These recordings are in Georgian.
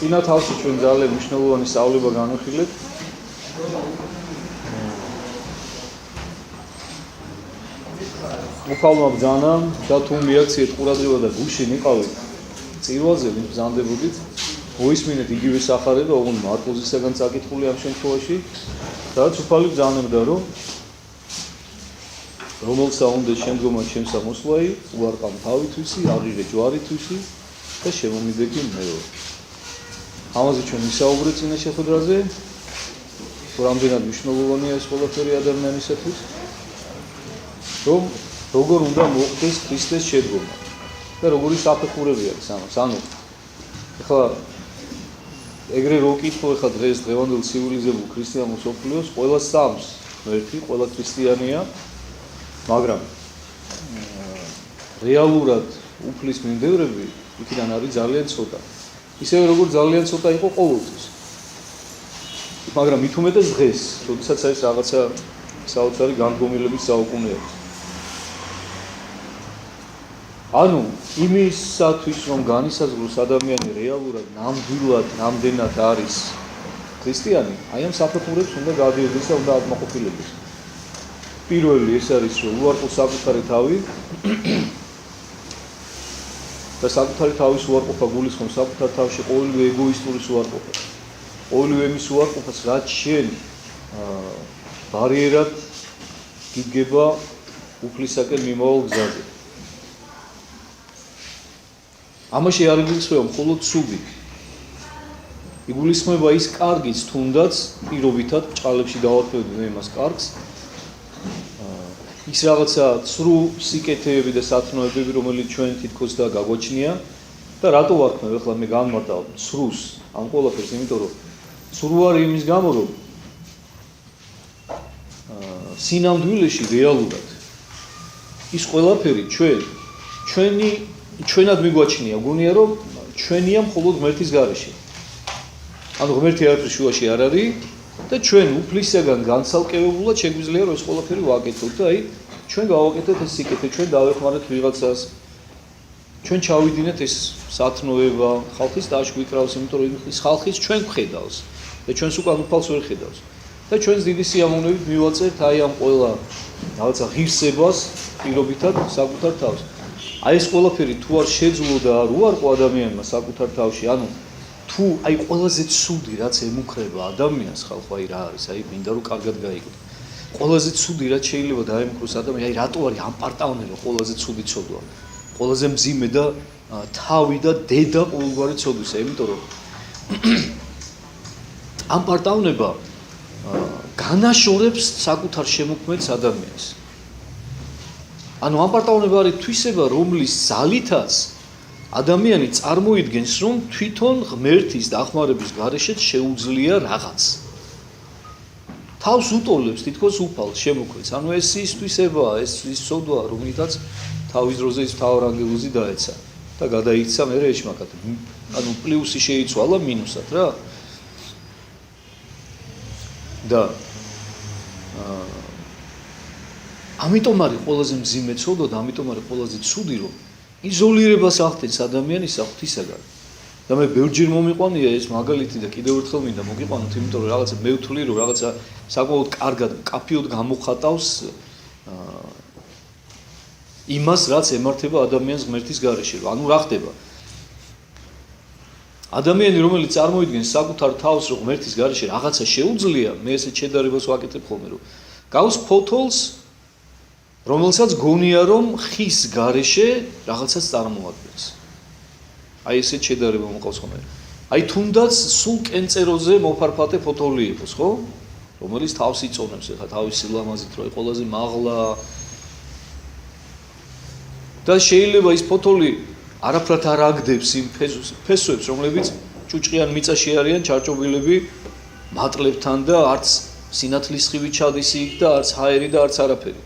წინა თავში ჩვენ ძალიან მნიშვნელოვანი სწავლება განვიხილეთ. უფალმა ბრძანამ და თუ მიაქციეთ ყურადღება და გუშინ იყავით წირვაზე ვინც ბრძანდებოდით, მოისმინეთ იგივე სახარება, ოღონდ მარკოზისაგან წაკითხული ამ შემთხვევაში, რაც უფალი ბრძანებდა, რომ რომელსა უნდა შემდგომად ჩემსა მოსვლაი, უარყავ თავითვისი, აღიღე ჯვარითვისი და შემომიდეგი მეორე. ამაზე ჩვენ ვისაუბრეთ წინა შეხვედრაზე, რომ რამდენად მნიშვნელოვანია ეს ყველაფერი ადამიანისათვის, რომ როგორ უნდა მოხდეს ქრისტეს შედგომა და როგორი საფეხურები აქვს ამას. ანუ ეხლა ეგრე რო ვკითხო, ეხლა დღეს დღევანდელ ცივილიზებულ ქრისტიან მსოფლიოს ყველა სამს ერთი, ყველა ქრისტიანია, მაგრამ რეალურად უფლის მიმდევრები იქიდან არის ძალიან ცოტა. ისევე როგორც ძალიან ცოტა იყო ყოველთვის. მაგრამ მით უმეტეს დღეს, როდესაც ეს რაღაცა საოცარი განდგომილების საუკუნე აქვს. ანუ იმისათვის რომ განისაზღვროს ადამიანი რეალურად ნამდვილად რამდენად არის ქრისტიანი, აი ამ საფეხურებს უნდა გადიოდეს და უნდა აკმაყოფილდეს. პირველი ეს არის რომ უარყოს საკუთარი თავი და საკუთარი თავის უარყოფა გულისხმობს საკუთარ თავში ყოველივე ეგოისტურის უარყოფას. ყოველივე იმის უარყოფას, რაც შენ ბარიერად გიდგება უფლისაკენ მიმავალ გზაზე. ამაში არ იგულისხმება მხოლოდ ცუდი. იგულისხმება ის კარგიც, თუნდაც პირობითად ჭყალებში დავარქმევდნენ იმას კარგს. ის რაღაცა ცრუ სიკეთეები და სათნოებები, რომელიც ჩვენ თითქოს და გაგვაჩნია და რატო ვარქმევ ახლა მე განმარტავ ცრუს ამ ყველაფერს, იმიტომ რომ ცრუ არის იმის გამო, რომ სინამდვილეში რეალურად ის ყველაფერი ჩვენად მიგვაჩნია, გონია რომ ჩვენია მხოლოდ ღმერთის გარეშე. ანუ ღმერთი არაფრის შუაში არ არის და ჩვენ უფლისაგან განცალკევებულად შეგვიძლია რომ ეს ყველაფერი ვაკეთოთ და აი ჩვენ გავაკეთეთ ეს სიკეთე, ჩვენ დავეხმარეთ ვიღაცას, ჩვენ ჩავიდინეთ ეს სათნოება, ხალხის დაშგვიკრავს, იმიტომ რომ ის ხალხის ჩვენ გვხედავს და ჩვენს უკან უფალს ვერ ხედავს. და ჩვენს დიდი სიამოვნებით მივაწერთ აი ამ ყველა რაღაცა ღირსებას პირობითად საკუთარ თავს. აი ეს ყველაფერი თუ არ შეძლო და არ უარყო ადამიანმა საკუთარ თავში, ანუ თუ აი ყველაზე ცუდი რაც ემუქრება ადამიანს, ხალხო აი რა არის, აი მინდა რომ კარგად გაიგოთ. ყველაზე ცუდი რაც შეიძლება დაემუქროს ადამიანს, აი რატო არის ამ პარტაუნება ყველაზე ცუდი ცოდვა. ყველაზე მძიმე და თავი და დედა ყოველგვარი ცოდვისა, იმიტომ რომ ამ პარტაუნება განაშორებს საკუთარ შემოქმედს ადამიანს. ანუ ამ პარტაუნება არის თვისება, რომლის ძალითაც ადამიანი წარმოიდგენს, რომ თვითონ ღმერთის დახმარების გარეშე შეუძლია რაღაც. თავს უტოლებს თითქოს უფალს შემოქმედს. ანუ ეს ის თვისებაა, ეს ის ცოდვაა, რომლითაც თავის დროზე ის მთავარ ანგელოზი დაეცა და გადაიქცა მერე ეშმაკად. ანუ პლუსი შეიცვალა მინუსად რა. და ამიტომ არის ყველაზე მძიმე ცოდვა და ამიტომ არის ყველაზე ცუდი, რომ იზოლირებას ახდენს ადამიანისა ღვთისაგან. და მე ბევრჯერ მომიყვანია ეს მაგალითი და კიდევ ერთხელ მინდა მოგიყვანოთ, იმიტომ რომ რაღაცა მე ვთვლი, რომ რაღაცა საკმაოდ კარგად, კაფიოდ გამოხატავს იმას, რაც ემართება ადამიანს ღმერთის გარეშე. ანუ რა ხდება? ადამიანი, რომელიც წარმოიდგენს საკუთარ თავს, რომ ღმერთის გარეშე რაღაცა შეუძლია, მე ესე შედარებას ვაკეთებ ხოლმე, რომ გავს ფოთოლს, რომელსაც გონია, რომ ხის გარეშე რაღაცას წარმოადგენს. აი ესე შედარება მოყავს ხოლმე. აი თუნდაც სულ კენწეროზე მოფარფატე ფოთოლი იყოს, ხო? რომელიც თავს იწონებს, ეხლა თავის სილამაზით, რომ ყველაზე მაღლა და შეიძლება ის ფოთოლი არაფრად არ აგდებს იმ ფესვებს, რომლებიც ჭუჭყიან მიწაში არიან ჩარჭობილები მატლებთან და არც სინათლის სხივი ჩადის იქ და არც ჰაერი და არც არაფერი.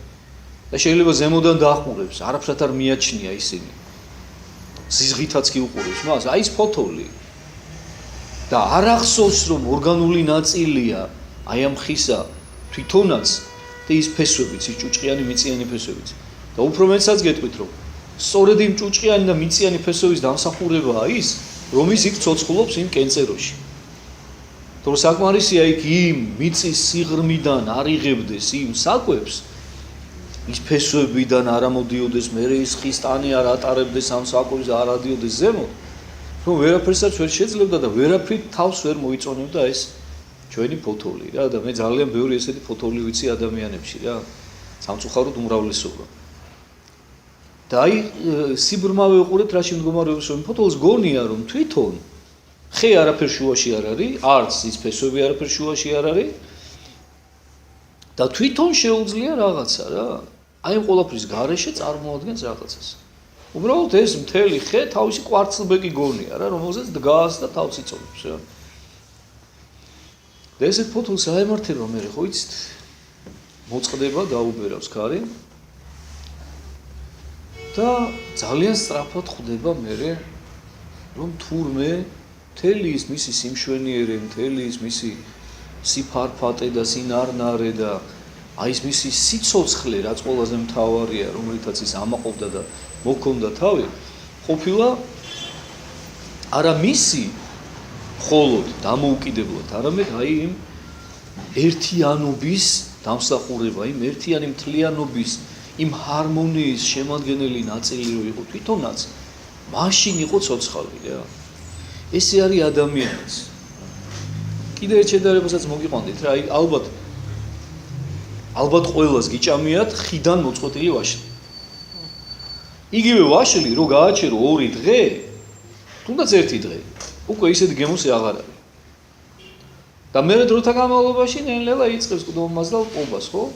და შეიძლება ზემოდან დაახმურებს, არაფრად არ მიაჩნია ისინი. სიზღითაც კი უყურებს მას, აი ეს ფოთოლი. და არ ახსოვს, რომ ორგანული ნაწილია აი ამ ხისა თვითონაც და ის ფესვებიც, ის ჭუჭყიანი მიწიანი ფესვებიც. და უფრო მეცაც გეტყვით, რომ სწორედ იმ ჭუჭყიანი და მიწიანი ფესვების დამსახურებაა ის, რომ ის იქ ცოცხლობს იმ კენწეროში. თორე საკმარისია იქ იმ მიწის სიღრმიდან არ იღებდეს იმ საკვებს, ის ფესვებიდან არ ამოდიოდეს, მერე ის ხის ტანი არ ატარებდეს ამ საკვებს, არ ადიოდეს ზემოთ, რომ ვერაფერსაც ვერ შეძლებდა და ვერაფრით თავს ვერ მოიწონებდა ეს ჩვენი ფოთოლი რა და მე ძალიან ბევრი ესეთი ფოთოლი ვიცი ადამიანებში რა, სამწუხაროდ უმრავლესობა. და აი სიბრმავე უყურეთ რა შემდგომარეობს რომ ფოთოლს გონია რომ თვითონ ხე არაფერ შუაში არ არის, არც ის ფესვები არაფერ შუაში არ არის და თვითონ შეუძლია რაღაცა რა. აი ამ ყველაფრის გარეშე წარმოადგენს რაღაცას. უბრალოდ ეს მთელი ხე თავისი კვარცხლბეკი გონია რა, რომელზეც დგას და თავს იწონებს რა. და ესეთ ფოთოლს აემართება მე ხო იცით? მოწყდება დაუბერავს ქარი და ძალიან სწრაფად ხვდება მე რომ თურმე მთელი ის მისი სიმშვენიერე, მთელი ის მისი სიფარფატე და სინარნარე და აი ეს მისი სიცოცხლე რაც ყველაზე მთავარია, რომელთაც ის ამაყობდა და მოქონდა თავი, ყოფილა არა მისი მხოლოდ დამოუკიდებლად, არამედ აი იმ ერთიანობის დამსახურება, იმ ერთიანი მთლიანობის, იმ ჰარმონიის შემადგენელი ნაწილი რო იყო თვითონაც, მაშინ იყო ცოცხალი რა. ესე არის ადამიანიც. კიდე ერთ შედარებასაც მოგიყვანდით რა, აი ალბათ ყველას გიჭამიათ ხიდან მოწყვეტილი ვაშლი. იგივე ვაშლი რო გააჩერო 2 დღე, თუნდაც 1 დღე, უკვე ისეთი გემოსი აღარ არის. და მე დროთა განმავლობაში ნელ-ნელა იწყებს ყდომას და ყობას, ხო?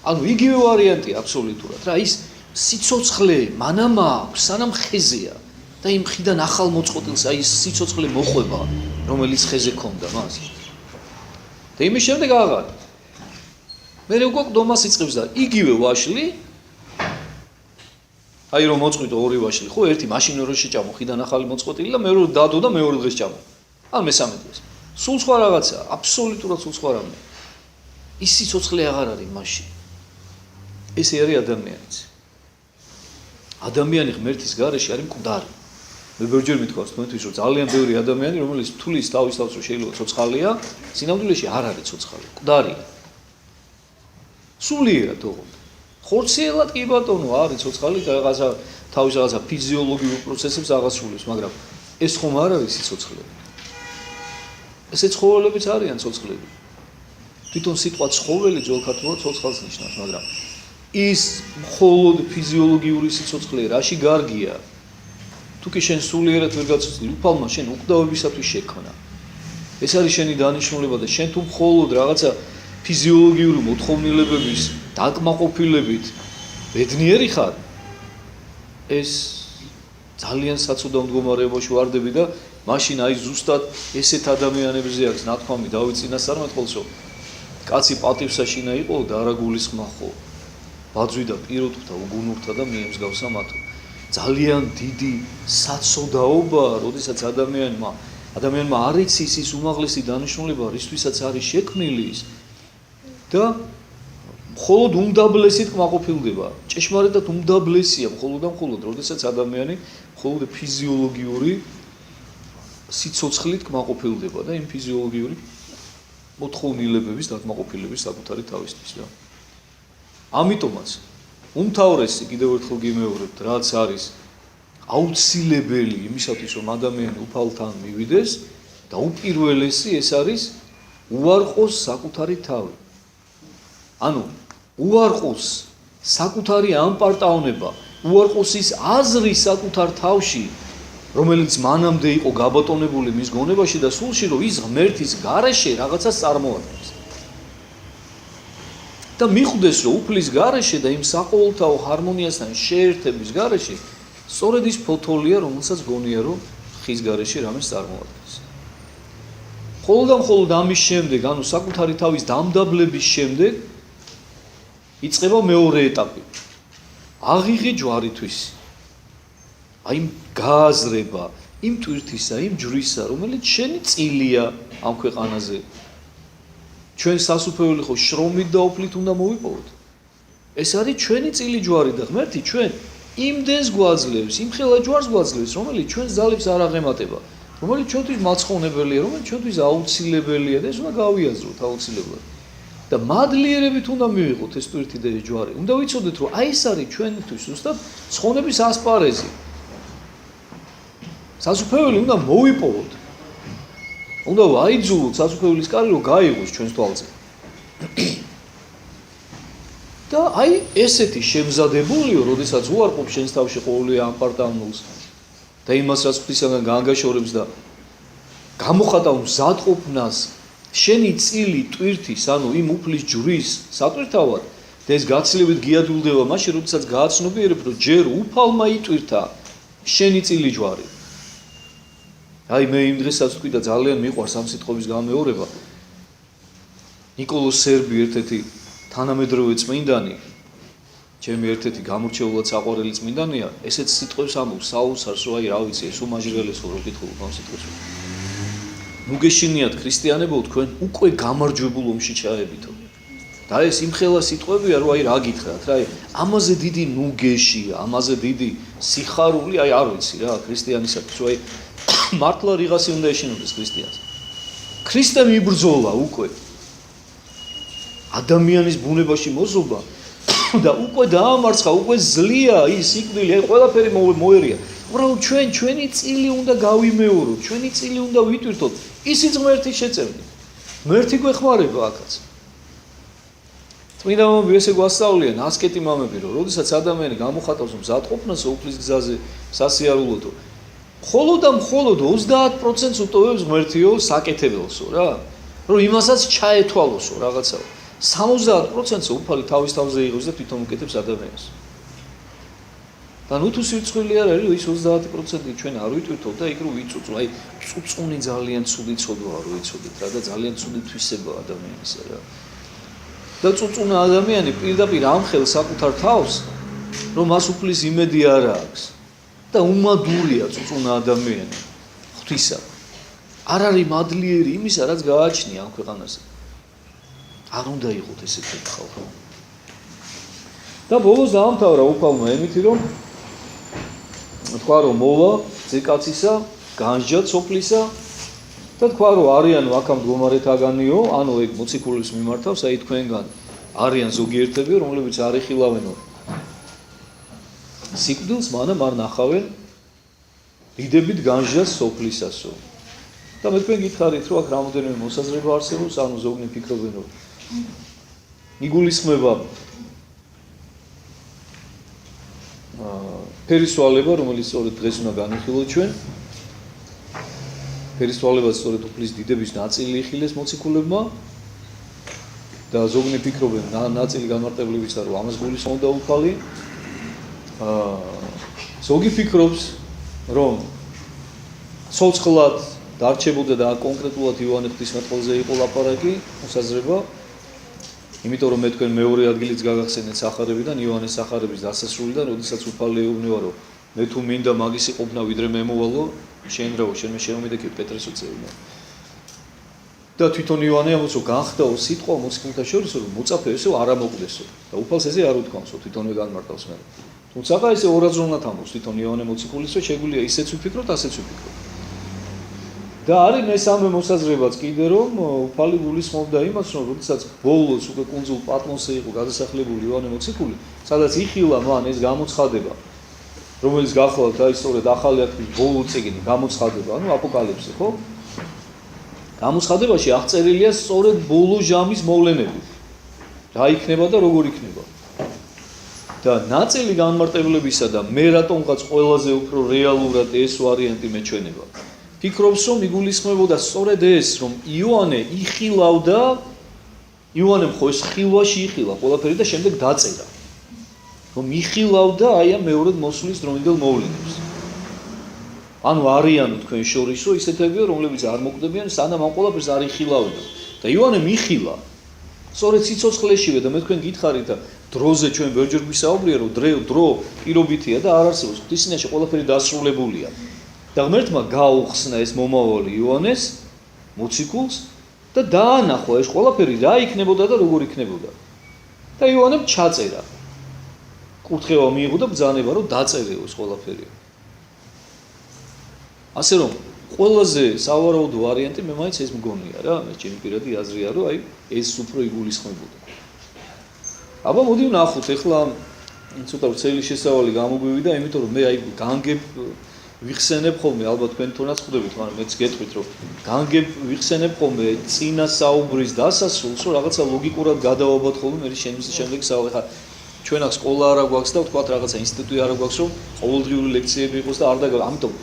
ანუ იგივე ვარიანტი აბსოლუტურად რა, ის სიცოცხლე მანამ აქვს, სანამ ხეზეა. და იმ ხიდან ახალ მოწყვეტილს აი ეს სიცოცხლე მოხვება, რომელიც ხეზე ქონდა მას. და იმის შემდეგ აღარ. მე უკვე ყდომას იწყებს და იგივე ვაშლი აი რომ მოწყვიტო 2 ვაშლი, ხო, ერთი მაშინ რო შეჭამო ხიდან ახალი მოწყვეტილი და მე რო დადო და მეორე დღეს ჭამო. ან მესამე დღეს. სულ სხვა რაღაცა, აბსოლუტურად სულ სხვა რამე. ის სიცოცხლე აღარ არის მაშინ. ესე არის ადამიანიც. ადამიანი ღმერთის გარეშე არის მკვდარი. მე ბევრჯერ მithქვავს თქვენთვის რომ ძალიან ბევრი ადამიანი რომელიც თulis თავის თავს რომ შეიძლება ცოცხალია, სინამდვილეში არ არის ცოცხალი, მკვდარია. სულიერად ოღონდ. ხორციელად კი ბატონო არის ცოცხალი და რაღაცა თავის რაღაცა ფიზიოლოგიურ პროცესებს აღასრულებს, მაგრამ ეს ხომ არ არის სიცოცხლე. ესე ცხოველებიც არიან ცოცხლები. თვითონ სიტყვა ცხოველი ძველ ქართულად ცოცხალს ნიშნავს, მაგრამ ის მხოლოდ ფიზიოლოგიური სიცოცხლე რაში გარგია? თუ კი შენ სულიერად ვერ გაცოცხლი, უფალმა შენ უკვდავებისათვის შექმნა. ეს არის შენი დანიშნულება და შენ თუ მხოლოდ რაღაცა ფიზიოლოგიური მოთხოვნილებების დაკმაყოფილებით ბედნიერი ხარ, ეს ძალიან საცუდავ მდგომარეობაში ვარდები და მაშინ აი ზუსტად ესეთ ადამიანებზე აქვს ნათქვამი დავით წინასწარმეტყველს, რომ კაცი პატივსაშინა იყო და არა გულისხმა ხო. ბაძვი და პიროთთა უგუნურთა და მიემსგავსა მათო. ძალიან დიდი საცოდაობა, როდესაც ადამიანმა არ იცის ის უმაღლესი დანიშნულება, რისთვისაც არის შექმნილი ის და მხოლოდ უმდაბლესით კმაყოფილდება. ჭეშმარიტად უმდაბლესია მხოლოდ, როდესაც ადამიანი მხოლოდ ფიზიოლოგიური სიცოცხლით კმაყოფილდება და იმ ფიზიოლოგიური მოთხოვნილებების დაკმაყოფილების საკუთარი თავისთვის რა. ამიტომაც უმთავრესი კიდევ ერთხელ გიმეორებთ, რაც არის აუცილებელი იმისათვის, რომ ადამიანი უფალთან მივიდეს და უპირველესი ეს არის უარყოს საკუთარი თავი. ანუ უარყოს საკუთარი ამპარტაონება, უარყოს ის აზრი საკუთარ თავში, რომელიც მანამდე იყო გაბატონებული მის გონებაში და სულში, რომ ის ღმერთის გარეშე რაღაცას წარმოადგენს. და მიხვდეს, რომ უფლის გარეშე და იმ საყოველთაო ჰარმონიასთან შეერთების გარეშე სწორედ ის ფოთოლია, რომელსაც გონია, რომ ხის გარეშე რამეს წარმოადგენს. მხოლოდ ამის შემდეგ, ანუ საკუთარი თავის დამდაბლების შემდეგ იწყება მეორე ეტაპი. აღიღე ჯვარითვის. აი გააზრება იმ ტვირთისა, იმ ჯვრისა, რომელიც შენი წილია ამ ქვეყანაზე. ჩვენ სასუფეველი ხო შრომით და ოფლით უნდა მოვიპოვოთ. ეს არის ჩვენი წილი ჯვარი და ღმერთი ჩვენ იმდენს გვაძლევს, იმ ხელა ჯვარს გვაძლევს, რომელიც ჩვენს ძალებს არ აღემატება, რომელიც ჩვენთვის მაცხოვნებელია, რომელიც ჩვენთვის აუცილებელია და ეს უნდა გავიაზროთ აუცილებლად. და მადლიერებით უნდა მივიღოთ ეს ტვირთი და ეს ჯვარი. უნდა ვიცოდეთ, რომ აი ეს არის ჩვენთვის ზუსტად ცხონების ასპარეზი. სასუფეველი უნდა მოვიპოვოთ. უნდა აიძულოთ სასუფეველის კარი, რომ გაიღოს ჩვენს თვალზე. და აი ესეთი შემზადებულიო, როდესაც უარყოფ შენს თავში ყოველივე ამპარტამულს და იმას, რაც ღვთისაგან გაანგაშორებს და გამოხატავ მზადყოფნას, შენი წილი ტვირთის, ანუ იმ უფლის ჯვრის სატვირთავად და ეს გაცილებით გიადვილდება მაშინ, როდესაც გააცნობიერებ, რომ ჯერ უფალმა იტვირთა შენი წილი ჯვარი. აი მე იმ დღესაც თქვი და ძალიან მიყვარს ამ სიტყვის გამეორება. ნიკოლოზ სერბი ერთ-ერთი თანამედროვე წმინდანი, ჩემი ერთ-ერთი გამორჩეულად საყვარელი წმინდანია, ესეც სიტყვებს ამბობს საოცარს, რომ აი რა ვიცი, ეს უმაჟრელესო რო კითხულობ ამ სიტყვებს. ნუ გეშინიათ ქრისტიანებო, თქვენ უკვე გამარჯვებულ ომში ჩაებითო. და ეს იმხელა სიტყვებია, რომ აი რა გითხრათ, რა, ამაზე დიდი ნუგეშია, ამაზე დიდი სიხარული, აი არ ვიცი რა, ქრისტიანისათვის, აი მართლა რიღასი უნდა ეშინოდეს ქრისტიანს. ქრისტე მიბრძოლა უკვე. ადამიანის ბუნებაში მოზობა და უკვე დაამარცხა, უკვე ზლია ის სიკვდილი, აი ყველაფერი მოერია. უბრალოდ ჩვენი წილი უნდა გავიმეოროთ, ჩვენი წილი უნდა ვიტვირთოთ. ისიც ღმერთის შეწევნით. ღმერთი გვეხმარება აქაც. წმინდა მამები ესე გვასწავლიან, ასკეტი მამები, რომ როდესაც ადამიანი გამოხატავს მზადყოფნას უფლის გზაზე სასიარულოდო, მხოლოდ და მხოლოდ 30%-ს უტოვებს ღმერთიო საკეთებელსო რა, რომ იმასაც ჩაეთვალოსო რაღაცა. 70%-ს უფალი თავის თავზე იღებს და თვითონ უკეთებს ადამიანს. და ნუ თუ სირცხვილი არ არის, ის 30% ჩვენ არ ვიტვირთოთ და იქ რო ვიწუწო, აი წუწუნი ძალიან ცუდი ცოდვაა რო იცოდეთ რა და ძალიან ცუდი თვისება ადამიანისა რა. და წუწუნა ადამიანი პირდაპირ ამხელს საკუთარ თავს, რომ მას უფლის იმედი არ აქვს. და უმადურია წუწუნა ადამიანი ღვთისა. არ არის მადლიერი იმისა, რაც გააჩნია ამ ქვეყანაზე. არ უნდა იყოთ ესეთი ხალხი. და ბოლოს დაამთავრა უფალმა ემითი, რომ თქვა, რომ მოვა ზეკაცისა, განსჯა სოფლისა და თქვა, რომ არიან აქამ მდგომარეთაგანიო, ანუ ეგ მოციქულებს მიმართავს, აი თქვენგან არიან ზოგიერთები, რომლებიც არ ეხილავენო სიკვდილს, მანამ არ ნახავენ დიდებით განსჯას სოფლისასო. და მე თქვენ გითხარით, რომ აქ რამოდენიმე მოსაზრება არსებობს, ანუ ზოგნი ფიქრობენ, რომ იგულისხმება ფერისვალება, რომელიც სწორედ დღეს უნდა განიხილოთ ჩვენ. ფერისვალება სწორედ უფლის დიდების ნაწილი იხილეს მოციქულებმა და ზოგნი ფიქრობენ, ნაწილი განმარტებლებისა, რომ ამას გულისხმობდა უფალი. ზოგი ფიქრობს, რომ ცოცხლად დარჩებოდა და კონკრეტულად იოანე ღვთისმეტყველზე იყო ლაპარაკი, მოსაზრება. იმიტომ რომ მე თქვენ მეორე ადგილიც გაგახსენეთ სახარებიდან, იოანეს სახარების დასასრულიდან, როდესაც უფალი ეუბნება, რომ მე თუ მინდა მაგისი ყოფნა ვიდრე მე მოვალო, შენ რაო, შენ მე შემომიდექი პეტრეს უწევნა. და თვითონ იოანე ამბობს, რომ განხდაო სიტყვა მოციქულთა შორის, რომ მოწაფე ესო არ ამოკვდესო. და უფალს ესე არ უთქვამსო, თვითონვე განმარტავს მე. თუმცა ესე ორაზროვნად ამბობს თვითონ იოანე მოციქულის, რომ შეგვიძლია ისეც ვიფიქროთ, ასეც ვიფიქროთ. და არის მესამე მოსაზრებაც კიდე, რომ უფალი გულისხმობდა იმას, რომ როდესაც ბოლოს უკვე კუნძულ პატმოსზე იყო გადასახლებული იოანე მოციქული, სადაც იხილა მან ეს გამოცხადება, რომელიც გახლავთ აი სწორედ ახალი აქტის ბოლო წიგნი, გამოცხადება, ანუ აპოკალიფსი, ხო? გამოცხადებაში აღწერილია სწორედ ბოლო ჟამის მოვლენები. რა იქნება და როგორ იქნება. და ნაწილი განმარტებლებისა და მე რატომღაც ყველაზე უფრო რეალურად ეს ვარიანტი მეჩვენება. ფიქრობს, რომ იგულისხმებოდა სწორედ ეს, რომ იოანე იხილავდა, იოანემ ხო ეს ხილვაში იხილა ყველაფერი და შემდეგ დაწერა. რომ იხილავდა აი ამ მეორედ მოსვლის დროინდელ მოვლენებს. ანუ არიან თქვენ შორისო ისეთებიო, რომლებიც არ მოკვდებიან, სანამ ამ ყველაფერს არ იხილავდნენ. და იოანემ იხილა. სწორედ სიცოცხლეშივე და მე თქვენ გითხარით და დროზე ჩვენ ბევრჯერ გვისაუბრია, რომ დრო პირობითია და არ არსებობს ღვთისმინაში ყველაფერი დასრულებულია. და ღმერთმა გაუხსნა ეს მომავალი იოანეს მოციქულს და დაანახვა ეს ყველაფერი რა იქნებოდა და როგორ იქნებოდა. და იოანემ ჩაწერა. კურთხევა მიიღო და ბრძანება რომ დაწერეო ეს ყველაფერი. ასე რომ ყველაზე სავარაუდო ვარიანტი მე მაინც ეს მგონია რა, მე ჩემი პირადი აზრია რომ აი ეს უფრო იგულისხმებოდა. აბა მოდი ვნახოთ ახლა ცოტა ვრცელი შესავალი გამოგვივიდა, იმიტომ რომ მე აი განგებ ვიხსენებ ხოლმე, ალბათ თქვენ თუნდაც ხვდებით, მაგრამ მეც გეტყვით რომ განგებ ვიხსენებ ხოლმე წინა საუბრის დასასრულს, რომ რაღაცა ლოგიკურად გადავაბოთ ხოლმე მე შემდეგი საუბარი. ხა ჩვენ აქ სკოლა არა გვაქვს და ვთქვათ რაღაცა ინსტიტუტი არა გვაქვს, რომ ყოველდღიური ლექციები იყოს და არ დაგა, ამიტომ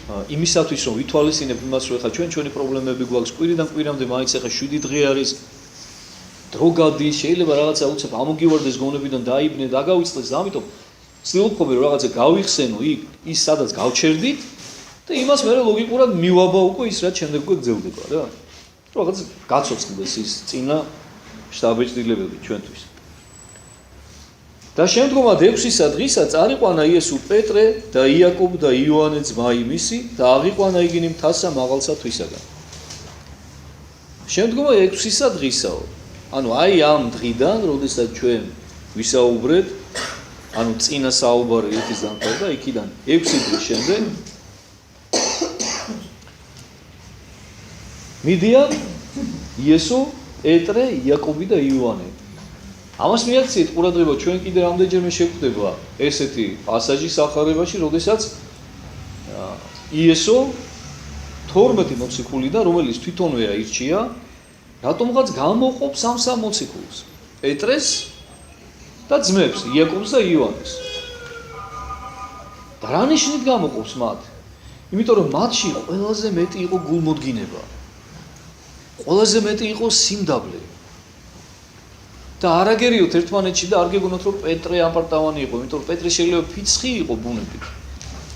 იმისათვის რომ ვითვალისწინებ იმას რომ ხა ჩვენი პრობლემები გვაქვს კვირიდან კვირამდე მაინც ახლა 7 დღე არის დრო გადის შეიძლება რაღაცა უცებ ამოგივარდეს გონებიდან დაიბნე დაგავიწყდეს ამიტომ ვცდილობ ხოლმე რომ რაღაცა გავიხსენო ის სადაც გავჩერდით და იმას მე ლოგიკურად მივაბა უკვე ის რაც შემდეგ უკვე გძელდება რა რომ რაღაც გაცოცხლდეს ის წინა შტაბეჭდილებები ჩვენთვის და შემდგომად 6-ისა დღისა წარიყვანა იესო პეტრე და იაკობ და იოანე ძმა იმისი და აღიყვანა იგინი მთასა მაღალსა თვისაგან. შემდგომა 6-ისა დღისაო. ანუ აი ამ დღიდან, როდესაც ჩვენ ვისაუბრეთ, ანუ წინა საუბარი ერთის დამთავრდა, იქიდან 6 დღის შემდეგ მიდიან იესო, პეტრე, იაკობი და იოანე. ამას მიაქციეთ ყურადღება ჩვენ კიდე რამდენჯერმე შეგვხვდება ესეთი პასაჟი სახარებაში, როდესაც იესო 12 მოციქულიდან, რომელიც თვითონვე აირჩია, რატომღაც გამოყოფს ამ მოციქულს, პეტრეს და ძმებს, იაკობს და იოანეს. და რა ნიშნით გამოყოფს მათ? იმიტომ რომ მათში ყველაზე მეტი იყო გულმოდგინება. ყველაზე მეტი იყო სიმდაბლე. და არაგერიოთ ერთმანეთში და არ გეგონოთ რომ პეტრე ამპარტავანი იყო, იმიტომ რომ პეტრე შეიძლება ფიცხი იყო ბუნებით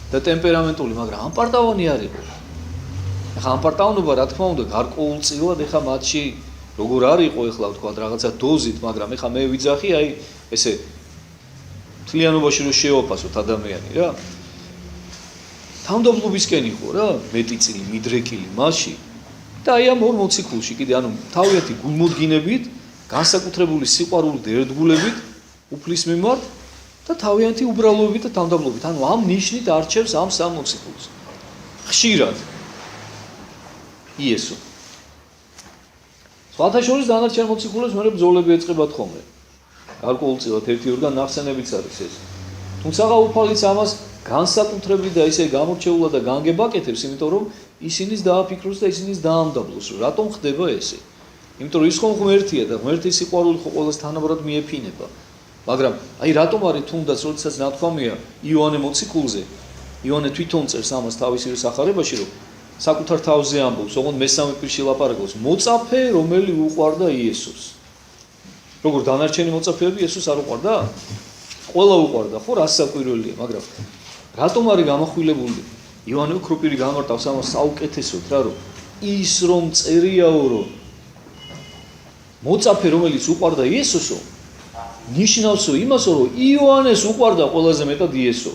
და ტემპერამენტული, მაგრამ ამპარტავანი არ იყო. ეხლა ამპარტავნობა რა თქმა უნდა გარკვეულწილად ეხლა მათში როგორ არ იყო ეხლა ვთქვათ რაღაცა დოზით, მაგრამ ეხლა მე ვიძახი აი ესე თლიანობაში რომ შევაფასოთ ადამიანი რა. თავმდაბლობისკენ იყო რა, მეტი წილი მიდრეკილი მასში და აი ამ ორ მოციქულში კიდე ანუ თავიანთი გულმოდგინებით განსაკუთრებული სიყვარულით და ერთგულებით უფლის მიმართ და თავიანთი უბრალოებით და თავმდაბლობით. ანუ ამ ნიშნით არჩევს ამ სამ მოციქულს. ხშირად იესო. სხვათა შორის დანარჩენ მოციქულებს მე ბრძოლები ეწყებათ ხოლმე. გარკვეულწილად ერთი ორგან ნახსენებიც არის ეს. თუმცა უფალიც ამას განსაკუთრებით და ისე გამორჩეულად და განგებაკეთებს, იმიტომ რომ ისინიც დააფიქროს და ისინიც დაამდაბლოს, რომ რატომ ხდება ესე. იმიტომ რომ ის ხომ ღმერთია და ღმერთის სიყვარული ხო ყოველს თანაბრად მიეფინება. მაგრამ აი რატომ არის თუნდაც როდესაც ნათქვამია იოანე მოციქულზე, იოანე თვითონ წერს ამას თავისი სახარებაში, რომ საკუთარ თავზე ამბობს, ოღონდ მესამე პირში ლაპარაკობს, მოწაფე, რომელი უყვარდა იესოს. როგორ დანარჩენი მოწაფეები იესოს არ უყვარდა? ყველა უყვარდა, ხო, რას საკვირველია, მაგრამ რატომ არის გამახვილებული? იოანე უქროპირი გამარტავს ამას საუკეთესოდ რა, რომ ის რომ წერიაო, რომ მოწაფე რომელიც უყვარდა იესოსო, ნიშნავსო იმასო, რომ იოანეს უყვარდა ყველაზე მეტად იესო.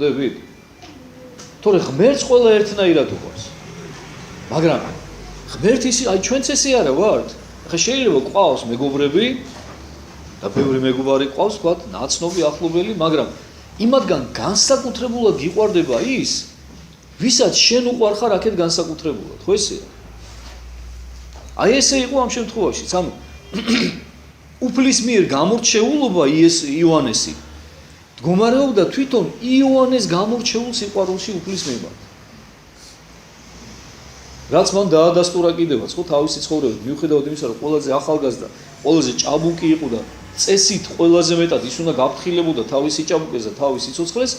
ხვდებით? თორე ღმერთს ყველა ერთნაირად უყვარს. მაგრამ ღმერთის აი ჩვენც ესე არა ვართ. ახლა შეიძლება ყავს მეგობრები და ბევრი მეგობარი ყავს, თქვა, ნაცნობი ახლობელი, მაგრამ იმათგან განსაკუთრებულად გიყვარდება ის, ვისაც შენ უყვარხარ აქეთ განსაკუთრებულად, ხო ესეა? აი ესე იყო ამ შემთხვევაში, ანუ უფლის მიერ გამორჩეულობა იოანესი მდგომარეობდა თვითონ იოანეს გამორჩეულ სიყვარულში უფლის მიმართ. რაც მან დაადასტურა კიდევაც, ხო, თავისი ცხოვრებით, მიუხედავად იმისა, რომ ყველაზე ახალგაზრდა, ყველაზე ჭაბუკი იყო და წესით ყველაზე მეტად ის უნდა გაფრთხილებოდა თავისი ჭაბუკეს და თავის სიცოცხლეს,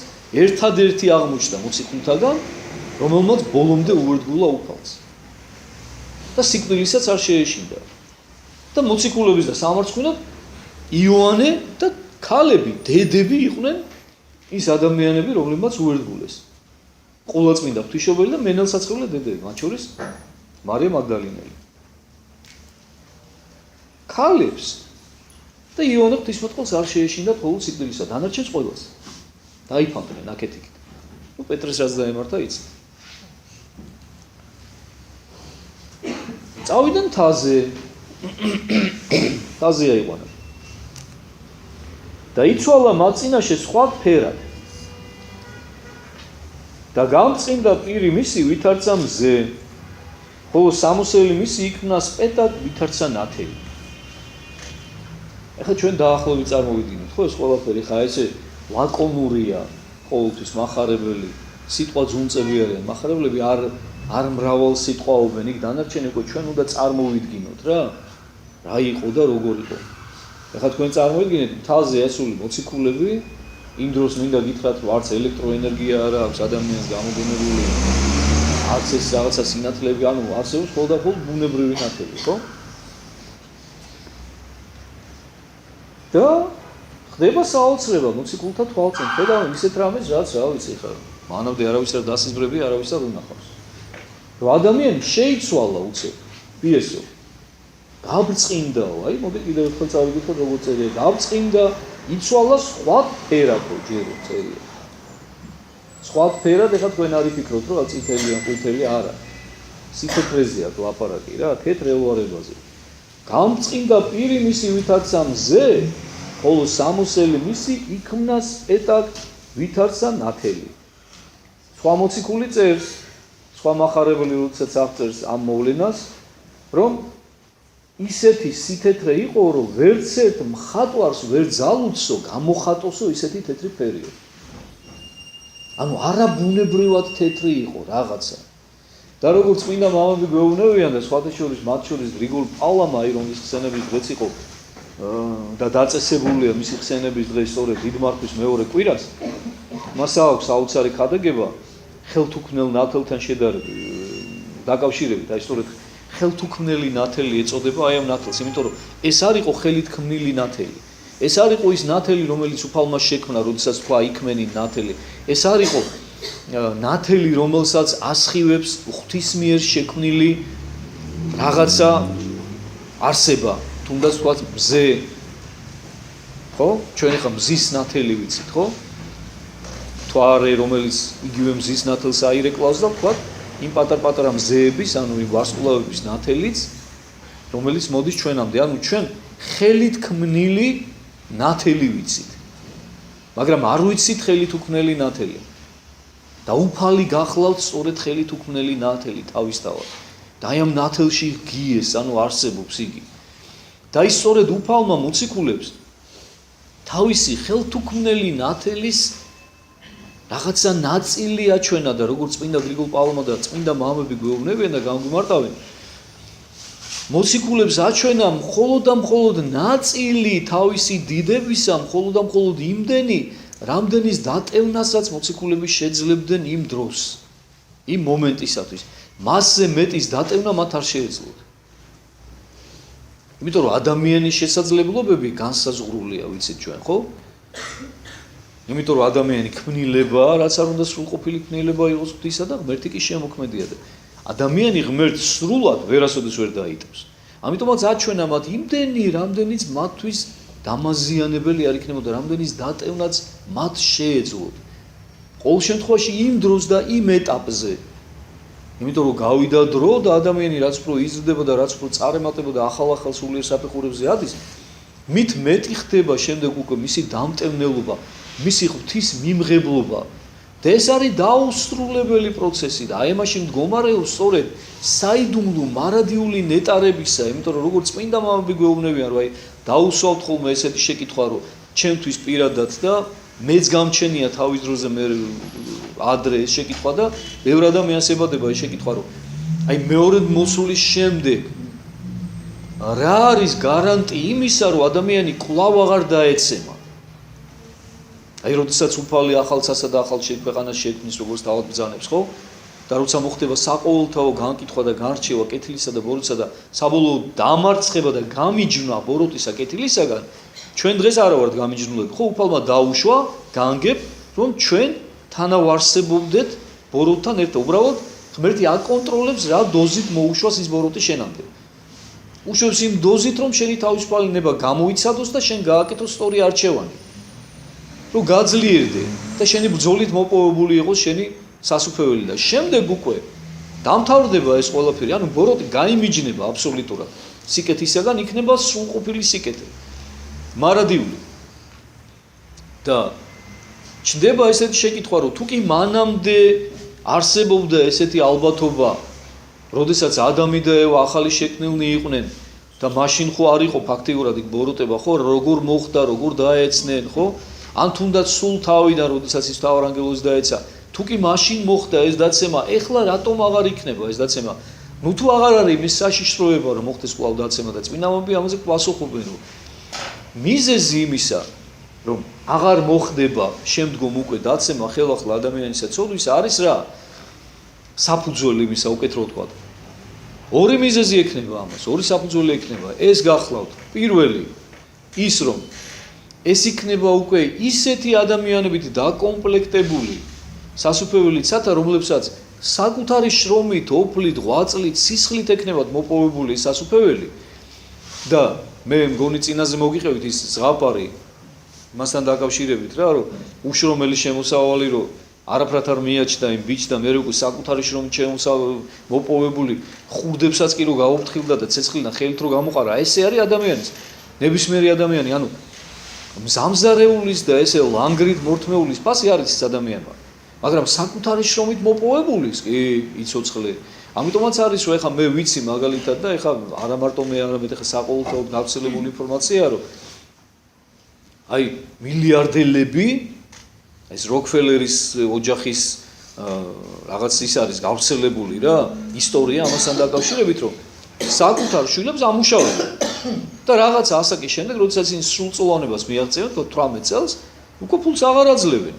ერთადერთი აღმოჩნდა მოციქულთაგან, რომელმაც ბოლომდე უერთგულა უფალს. და სიკვდილისაც არ შეეშინდა. და მოციქულების და სამარცხვინოდ იოანე და ქალები, დედები იყვნენ ის ადამიანები, რომლებმაც უერთგულეს. ყოვლადწმინდა ღვთისმშობელი და მენელსაცხელე დედები, მათ შორის მარია მაგდალინელი. ქალებს და იოანე ღვთისმოწყალს არ შეეშინდა ყოველ სიკვდილისა, დანარჩენს ყველას. დაიფანტნენ აქეთ-იქით. ნუ პეტრეს რაც დაემართა იცით. წავიდნენ თაზე. თაზე აიყვანა. და იცვალა მათ წინაშე სხვა ფერად. და გამწყინდა პირი მისი ვითარცა მზე, ხოლო სამოსელი მისი იქნა სპეტად ვითარცა ნათელი. ეხლა ჩვენ დაახლოებით წარმოვიდგინეთ, ხო ეს ყველაფერი ხა ესე ლაკონურია, ყოველთვის מחარებელი, სიტყვა ძუნწები არიან, מחარებლები არ მრავალ სიტყვაობენ, იქ დანარჩენი უკვე ჩვენ უნდა წარმოვიდგინოთ რა იყო და როგორ იყო. ეხლა თქვენ წარმოვიდგინეთ, მთაზე ასული მოციქულები, იმ დროს მინდა გითხრათ, რომ არც ელექტროენერგია არ აქვს ადამიანს გამოგონებული, არც ეს რაღაცა სინათლეები, ანუ არსებობს მხოლოდ ბუნებრივი ნათელი, ხო? და ხდება საოცრება მოციქულთა თვალწინ, ხედავენ ისეთ რამეს, რაც რა ვიცი ხა, მანამდე არავის არ დასიზმრები, არავის არ უნახავს. რომ ადამიანი შეიცვალა უცებ, იესო. გაბრწყინდაო, აი მოდი კიდევ ერთხელ წავიგოთ როგორ წერია, გაბრწყინდა, იცვალა სხვა ფერადო ჯერო წერია. სხვა ფერად ეხლა თქვენ არ იფიქროთ, რომ წითელი ან ყვითელი არა. სიფეთრეზეა ლაპარაკი რა, თეთრ ელვარებაზე. გამწყინდა პირი მისი ვითარცა მზე, ხოლო სამოსელი მისი იქმნა სპეტად ვითარცა ნათელი. სხვა მოციქული წერს, სხვა מחარებელი როდესაც აღწერს ამ მოვლენას, რომ ისეთი სითეთრე იყო, რომ ვერცერთ მხატვარს ვერ ძალუცო, გამოხატოსო ისეთი თეთრი ფერიო. ანუ არაბუნებრივად თეთრი იყო რაღაცა. და როგორც წმინდა მამები გვეუბნებიან და სხვათა შორის მათ შორის გრიგოლ პავლამაი, რომლის ხსენების დღეც იყო და დაწესებულია მისი ხსენების დღე სწორედ დიდმარხვის მეორე კვირას, მას აქვს საოცარი ქადაგება ხელთუქმნელ ნათელთან დაკავშირებით, აი სწორედ ხელთუქმნელი ნათელი ეწოდება აი ამ ნათელს, იმიტომ რომ ეს არ იყო ხელით ქმნილი ნათელი. ეს არ იყო ის ნათელი, რომელიც უფალმა შექმნა, როდესაც თქვა იქმენი ნათელი. ეს არ იყო ნათელი, რომელსაც ასხივებს ღვთის მიერ შექმნილი რაღაცა არსება, თუნდაც თქვა მზე. ხო? ჩვენ ახლა მზის ნათელი ვიცით, ხო? თვარე, რომელიც იგივე მზის ნათელს აირეკლავს და თქვა იმ პატარ-პატარა მზეების, ანუ იმ ვარსკვლავების ნათელიც, რომელიც მოდის ჩვენამდე, ანუ ჩვენ ხელით ქმნილი ნათელი ვიცით. მაგრამ არ ვიცით ხელით უქმნელი ნათელი. და უფალი გახლავთ სწორედ ხელით უქმნელი ნათელი თავისთავად. და აი ამ ნათელში გიეს, ანუ არსებობს იგი. და ის სწორედ უფალმა მოციქულებს თავისი ხელთუქმნელი ნათელის რაღაცა ნაწილი აჩვენა და როგორც წმინდა გრიგოლ პავლმა და წმინდა მამები გვეუბნებიან და გამგვიმარტავენ, მოციქულებს აჩვენა მხოლოდ ნაწილი თავისი დიდებისა, მხოლოდ იმდენი, რამდენის დატევნასაც მოციქულები შეძლებდნენ იმ დროს, იმ მომენტისათვის. მასზე მეტის დატევნა მათ არ შეეძლოთ. იმიტომ რომ ადამიანის შესაძლებლობები განსაზღვრულია, ვიცით ჩვენ, ხო? იმიტომ რომ ადამიანი ქმნილებაა, რაც არ უნდა სრულყოფილი ქმნილება იყოს ღვთისა და ღმერთი კი შემოქმედია და ადამიანი ღმერთს სრულად ვერასოდეს ვერ დაიტევს. ამიტომაც აჩვენა მათ იმდენი, რამდენიც მათთვის დამაზიანებელი არ იქნებოდა, რამდენის დატევნაც მათ შეეძლოთ. ყოველ შემთხვევაში იმ დროს და იმ ეტაპზე. იმიტომ რომ გავიდა დრო და ადამიანი რაც უფრო იზრდება და რაც უფრო წარემატებოდა ახალ სულიერ საფეხურებზე ადის, მით მეტი ხდება შემდეგ უკვე მისი დამტევნელობა, მისი ღვთის მიმღებლობა. და ეს არის დაუსრულებელი პროცესი და აი ამაში მდგომარეობს სწორედ საიდუმლო მარადიული ნეტარებისა, იმიტომ რომ როგორც წმინდა მამები გვეუბნებიან, რომ აი დაუსვავთ ხოლმე ესეთი შეკითხვა, რომ ჩემთვის პირადად და მეც გამჩენია თავის დროზე მე ადრე ეს შეკითხვა და ბევრ ადამიანს ებადება ეს შეკითხვა, რომ აი მეორედ მოსulis შემდეგ რა არის გარანტი იმისა, რომ ადამიანი კვლავ აღარ დაეცემა. აი როდესაც უფალი ახალცასა და ახალ ქვეყანას შექმნის როგორც თავად ბრძანებს, ხო? და როცა მოხდება საყოველთაო განკითხვა და განრჩევა კეთილისა და ბოროტისა და საბოლოო დამარცხება და გამიჯვნა ბოროტისა კეთილისაგან, ჩვენ დღეს არა ვართ გამიჯნულები, ხო? უფალმა დაუშვა, განგებ, რომ ჩვენ თანავარსებობდეთ ბოროტთან ერთად. უბრალოდ ღმერთი აკონტროლებს რა დოზით მოუშვას ის ბოროტი შენამდე. უშვებს იმ დოზით, რომ შენი თავისუფალი ნება გამოიცადოს და შენ გააკეთოს სწორი არჩევანი. რომ გაძლიერდე და შენი ბრძოლით მოპოვებული იყოს შენი სასუფეველი და შემდეგ უკვე დამთავრდება ეს ყველაფერი, ანუ ბოროტი გაიმიჯნება აბსოლუტურად სიკეთისაგან, იქნება სრულყოფილი სიკეთე, მარადიული. და ჩნდება ესეთი შეკითხვა, რომ თუ კი მანამდე არსებობდა ესეთი ალბათობა, როდესაც ადამი და ევა ახალი შექმნილნი იყვნენ და მაშინ ხო არ იყო ფაქტიურად იქ ბოროტება, ხო, როგორ მოხდა, როგორ დაეცნენ, ხო? ან თუნდაც სულ თავიდან, როდესაც ის თავარ ანგელოზს დაეცა, თუ კი მაშინ მოხდა ეს დაცემა, ეხლა რატომ აღარ იქნება ეს დაცემა? ნუ თუ აღარ არის იმის საშიშროება, რომ მოხდეს კვლავ დაცემა და წმინდანები ამაზე პასუხობენ, რომ მიზეზი იმისა, რომ აღარ მოხდება შემდგომ უკვე დაცემა ხელახლა ადამიანისა ცოდვის არის რა? საფუძველი იმისა, უკეთრო ვთქვა. ორი მიზეზი ექნება ამას, ორი საფუძველი ექნება. ეს გახლავთ. პირველი ის, რომ ეს იქნება უკვე ისეთი ადამიანებით დაკომპლექტებული სასუფეველი ცათა, რომლებსაც საკუთარი შრომით, ოფლით, ღვაწლით, სისხლით ექნებათ მოპოვებული სასუფეველი და მე მგონი წინაზე მოგიყევით ის ზღაპარი მასთან დაკავშირებით რა, რომ უშრომელი შემოსავალი რომ არაფრად არ მიაჩნდა იმ ბიჭს და მე უკვე საკუთარი შრომით მოპოვებული ხურდებსაც კი რომ გაუფრთხილდა და ცეცხლიდან ხელით რომ გამოყარა, ესე არის ადამიანის ნებისმიერი ადამიანი, ანუ მზამზარეულის და ესე ლანგრით მორთმეულის ფასი არის ეს ადამიანმა, მაგრამ საკუთარი შრომით მოპოვებულის კი იცოცხლე. ამიტომაც არის რომ ეხა მე ვიცი მაგალითად და ეხა არა მარტო მე, არამედ ეხა საყოველთაოდ გავრცელებული ინფორმაციაა, რომ აი მილიარდელები ეს როკფელერის ოჯახის რაღაც ის არის გავრცელებული რა ისტორია ამასთან დაკავშირებით, რომ საკუთარ შვილებს ამუშავებენ და რაღაც ასაკის შემდეგ, როდესაც ის სრულწლოვანებას მიაღწევენ 18 წელს, უკვე ფულს აღარ აძლევენ.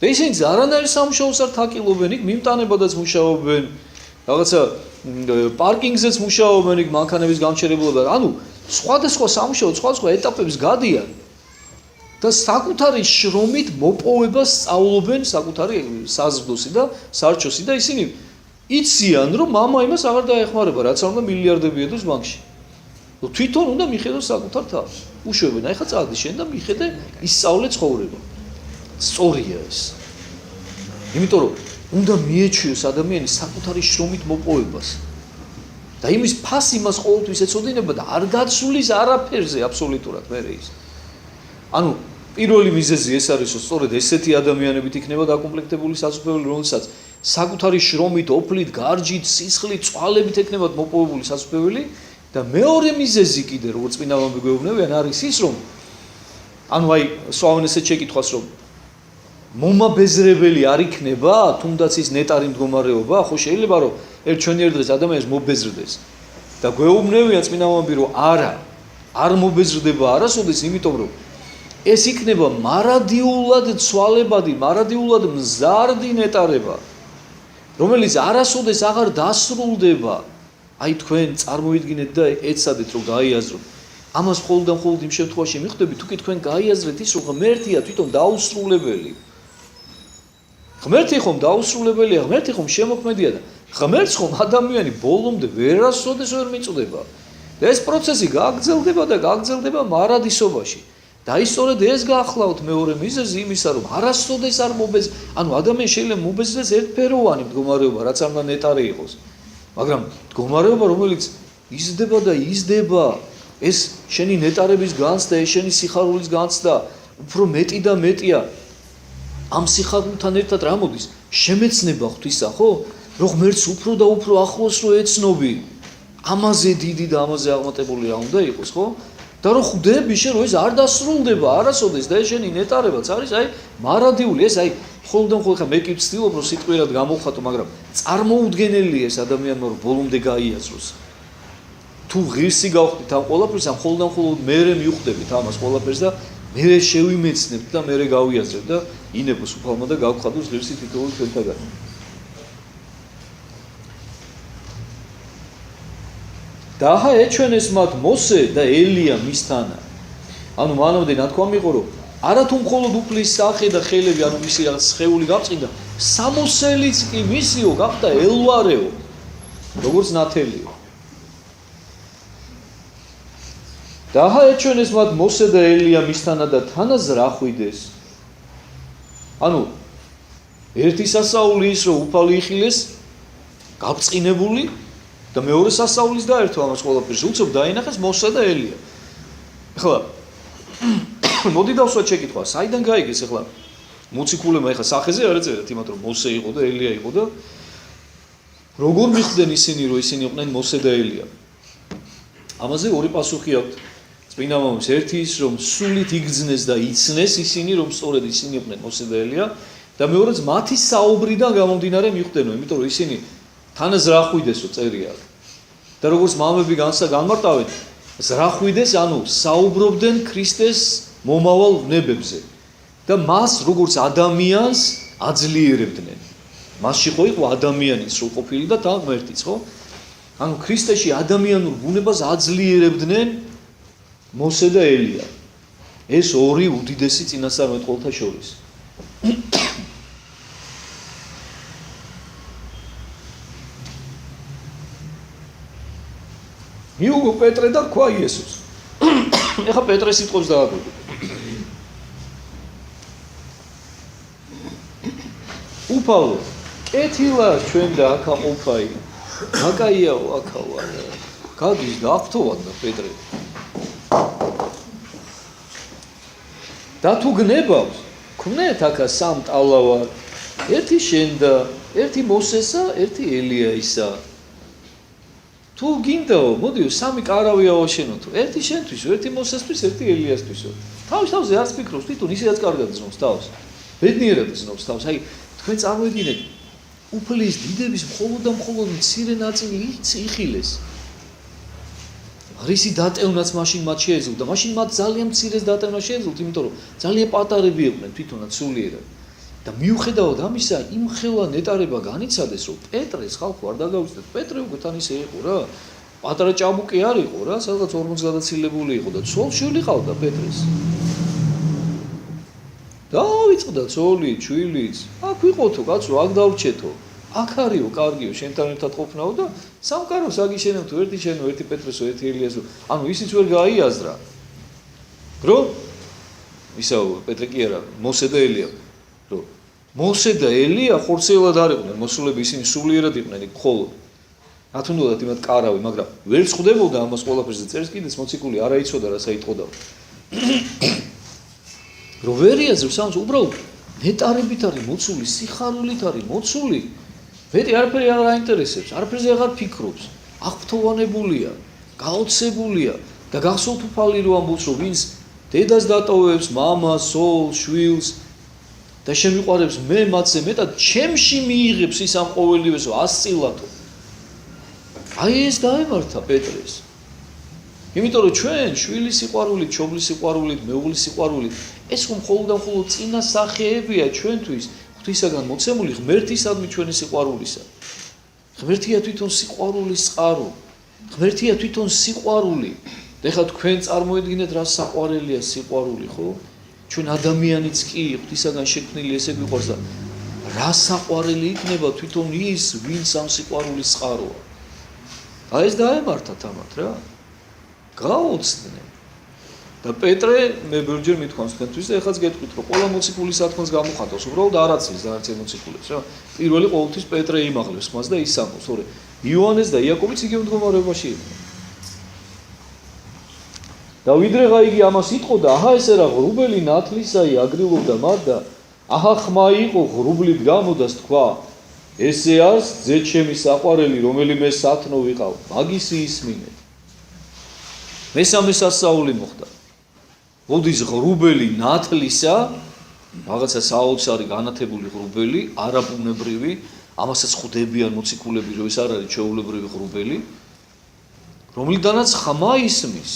და ისინი არანაირ სამუშაოს არ თაკილობენ, იქ მიმტანებადაც მუშაობენ, რაღაცა პარკინგზეც მუშაობენ, იქ მანქანების გამჩერებლობა, ანუ სხვადასხვა სამუშაო, სხვადასხვა ეტაპებს გადიან და საკუთარი შრომით მოპოვებას სწავლობენ საკუთარი საზრდოსი და სარჩოსი და ისინი იციან, რომ მამა იმას აღარ დაეხმარება, რაც არ უნდა მილიარდები ედოს ბანკში. თვითონ უნდა მიხედოს საკუთარ თავს. უშვებენ, აი ხა წადი შენ და მიხედე ისწავლე ცხოვრება. სწორია ეს. იმიტომ რომ უნდა მიეჩვიოს ადამიანის საკუთარი შრომით მოპოვებას. და იმის ფასი მას ყოველთვის ეცოდინება და არ გაცვლის არაფერზე აბსოლუტურად მე ის. ანუ პირველი მიზეზი ეს არის, რომ სწორედ ესეთი ადამიანებით იქნება დაკომპლექტებული სასუფეველი, რომელსაც საკუთარი შრომით, ოფლით, გარჯით, სისხლით, წვალებით ექნებათ მოპოვებული სასუფეველი და მეორე მიზეზი კიდე, როგორც წმინდანები გვეუბნებიან, არის ის, რომ ანუ აი სვავენ ესეთ შეკითხვას, რომ მომაბეზრებელი არ იქნება, თუნდაც ის ნეტარი მდგომარეობა, ხო შეიძლება რომ ერთ ჩვენიერ დღეს ადამიანს მობეზრდეს და გვეუბნებიან წმინდანები, რომ არა, არ მობეზრდება არასოდეს, იმიტომ რომ ეს იქნება მარადიულად ცვალებადი, მარადიულად მზარდი ნეტარება, რომელიც არასოდეს აღარ დასრულდება. აი თქვენ წარმოიდგინეთ და ეცადეთ რომ გაიაზროთ. ამას მხოლოდ და მხოლოდ იმ შემთხვევაში მიხვდები, თუ კი თქვენ გაიაზრეთ ის, რომ ღმერთია თვითონ დაუსრულებელი. ღმერთი ხომ დაუსრულებელია, ღმერთი ხომ შემოქმედია და ღმერთს ხომ ადამიანი ბოლომდე ვერასოდეს ვერ მიწდება. და ეს პროცესი გაგრძელდება და გაგრძელდება მარადისობაში. და ის სწორედ ეს გახლავთ მეორე მიზეზი იმისა, რომ არასოდეს არ მობეზ, ანუ ადამიანს შეიძლება მობეზრდეს ერთფეროვანი მდგომარეობა, რაც არ უნდა ნეტარი იყოს. მაგრამ მდგომარეობა, რომელიც იზრდება და იზრდება, ეს შენი ნეტარების განცდა, ეს შენი სიხარულის განცდა, უფრო მეტი და მეტია. ამ სიხარულთან ერთად რა მოდის? შემეცნება ღვთისა, ხო? რომ ღმერთს უფრო და უფრო ახლოს რო ეცნობი. ამაზე დიდი და ამაზე აღმატებული რა უნდა იყოს, ხო? და რომ ხვდები შენ რომ ეს არ დასრულდება არასოდეს და ეს შენი ნეტარებაც არის აი მარადიული ეს აი მხოლოდ და მხოლოდ ხა მე კი ვცდილობ რომ სიტყვიერად გამოვხატო, მაგრამ წარმოუდგენელია ეს ადამიანმა რომ ბოლომდე გაიაზროს. თუ ღირსი გავხდით ამ ყველაფერს, ამ მხოლოდ და მხოლოდ მერე მივხვდებით ამას ყველაფერს და მერე შევიმეცნებთ და მერე გავიაზრებთ და ინებოს უფალმა და გავხადოს ღირსი თითოეული ჩვენთაგან. და ახლა ეჩვენეს მათ მოსე და ელია მისთანა. ანუ მანამდე ნათქვამი იყო, რომ არა თუ მხოლოდ უფლის სახე და ხელები, ანუ მისი რაღაც სხეული გავწყინდა, სამოსელიც კი მისიო გახდა ელვარეო, როგორც ნათელიო. და ახლა ეჩვენეს მათ მოსე და ელია მისთანა და თანაც რა ხვიდეს. ანუ ერთი სასაული ის, რომ უფალი იხილეს, გავწყინებული და მეორე სასაულის დაერთო ამას ყველაფერს, უცებ დაინახეს მოსე და ელია. ახლა მოდი დავსვათ შეკითხვა, საიდან გაიგეს ახლა მოციქულებმა ახლა სახეზე არ ეწერათ იმათ რომ მოსე იყო და ელია იყო და როგორ მიხვდნენ ისინი რომ ისინი იყვნენ მოსე და ელია? ამაზე ორი პასუხი აქვს წმინდა მამის. ერთი ის რომ სულით იგრძნეს და იცნეს ისინი რომ სწორედ ისინი იყვნენ მოსე და ელია და მეორეც მათი საუბრიდან გამომდინარე მიხვდენო, იმიტომ რომ ისინი თან ზრახვიდესო წერია. და როგორც მამები განმარტავენ, ზრახვიდეს, ანუ საუბრობდნენ ქრისტეს მომავალ ვნებებზე და მას როგორც ადამიანს აძლიერებდნენ. მასში ხო იყო ადამიანის სრულყოფილი და თან ღმერთიც, ხო? ანუ ქრისტეში ადამიანურ ბუნებას აძლიერებდნენ მოსე და ელია. ეს ორი უდიდესი წინასწარმეტყველთა შორის. მიუგო პეტრე და თქვა იესოს. ეხა პეტრეს სიტყვებს დააგვირგვინოთ. უფალო, კეთილა ჩვენ და აქა ყოფაი. აკაიაო აქაო არა. გადის და აფთოვანდა პეტრე. და თუ გნებავს, ქმნეთ აქა სამ ტალავარ. ერთი შენ და ერთი მოსესა, ერთი ელიაისა. თუ გინდაო, მოდიო სამი კარავი ავაშენოთო. ერთი შენთვის, ერთი მოსესთვის, ერთი ელიასთვისო. თავზე არც ფიქრობს, თვითონ ისედაც კარგად ზნობს თავს. ბედნიერად ზნობს თავს. აი, თქვენ წარმოიდგინეთ, უფლის დიდების მხოლოდ და მხოლოდ მცირე ნაწილი იხილეს. რისი დატევნაც მაშინ მათ შეეძლო და მაშინ მათ ძალიან მცირეს დატევნა შეეძლოთ, იმიტომ რომ ძალიან პატარები იყვნენ თვითონაც სულიერად. და მიუხედავად ამისა, იმ ხელა ნეტარება განიცადეს, რომ პეტრეს ხალხო არ დაგავიწყდეთ. პეტრე უკვე თან ისე იყო რა. პატარა ჭაბუკი არ იყო რა, სადღაც 40 გადაცილებული იყო და ცოლ-შვილი ყავდა პეტრეს. დავიწყდა ცოლი, ჩვილიც. აქ ვიყოთო, კაცო, აქ დავრჩეთო. აქ არისო, კარგიო, შენთან ერთად ყოფნაო და სამყაროს აგიშენებთო, ერთი შენო, ერთი პეტრესო, ერთი ელიასო. ანუ ისიც ვერ გაიაზრა. რომ ისაო პეტრე კი არა, მოსე და ელია. რომ მოსე და ელია ხორცელად არ იყვნენ, მოსულები ისინი სულიერად იყვნენ იქ მხოლოდ. მათ უნდათ იმათ კარავი, მაგრამ ვერ ხვდებოდა ამას ყველაფერზე წერს კიდეც მოციქული არა იცოდა რა საიტყოდა. რომ ვერ იაზრებს ამას უბრალოდ ნეტარებით არის მოცული, სიხარულით არის მოცული. მეტი არაფერი არ აინტერესებს, არაფერზე აღარ ფიქრობს. აღფრთოვანებულია, გაოცებულია და გახსოვთ უფალი რო ამბობს, რომ ვინც დედას დატოვებს, მამას, სოლს, შვილს და შემიყვარებს მე მათზე მეტად, ჩემში მიიღებს ის ამ ყოველივეს, რომ ასწილათო. აი ეს დაემართა პეტრეს. იმიტომ რომ ჩვენ შვილის სიყვარულით, მშობლის სიყვარულით, მეუღლის სიყვარულით, ეს მხოლოდ და მხოლოდ წინა სახეებია ჩვენთვის ღვთისაგან მოცემული ღმერთისადმი ჩვენი სიყვარულისა. ღმერთია თვითონ სიყვარულის წყარო. ღმერთია თვითონ სიყვარული. და ეხლა თქვენ წარმოედგინეთ რა საყვარელია სიყვარული, ხო? ჩვენ ადამიანიც კი ღვთისაგან შექმნილი ესე გვიყვარს და რა საყვარელი იქნება თვითონ ის, ვინც ამ სიყვარულის წყაროა. აი ეს დაემართა თამათ რა. გაოცდნენ. და პეტრე მე ბერჯერ მithქვამს თქვენთვის და ეხაც გეტყვით რომ ყველა მოციქულის სათქმელს გამოხატავს, უბრალოდ არ აცის და არც მოციქულებს რა. პირველი ყოველთვის პეტრე იმაღლებს მას და ის ამბობს, ორი იოანეს და იაკობიც იგივე მდგომარეობაში იყვნენ. და ვიდრე იგი ამას იტყოდა, აჰა ესე რა ღრუბელი ნათლისაი აგრილობდა მათ და აჰა ხმა იყო ღრუბლით გამოდას თქვა, ესე არის ძე ჩემი საყვარელი, რომელიმე სათნო ვიყავ, მაგისი ისმინეთ. მესამე სასაული მოხდა. მოდის ღრუბელი ნათლისა, რაღაცა საოცარი განათებული ღრუბელი, არაბუნებრივი, ამასაც ხვდებიან მოციქულები, რომ ეს არ არის ჩვეულებრივი ღრუბელი, რომლიდანაც ხმა ისმის.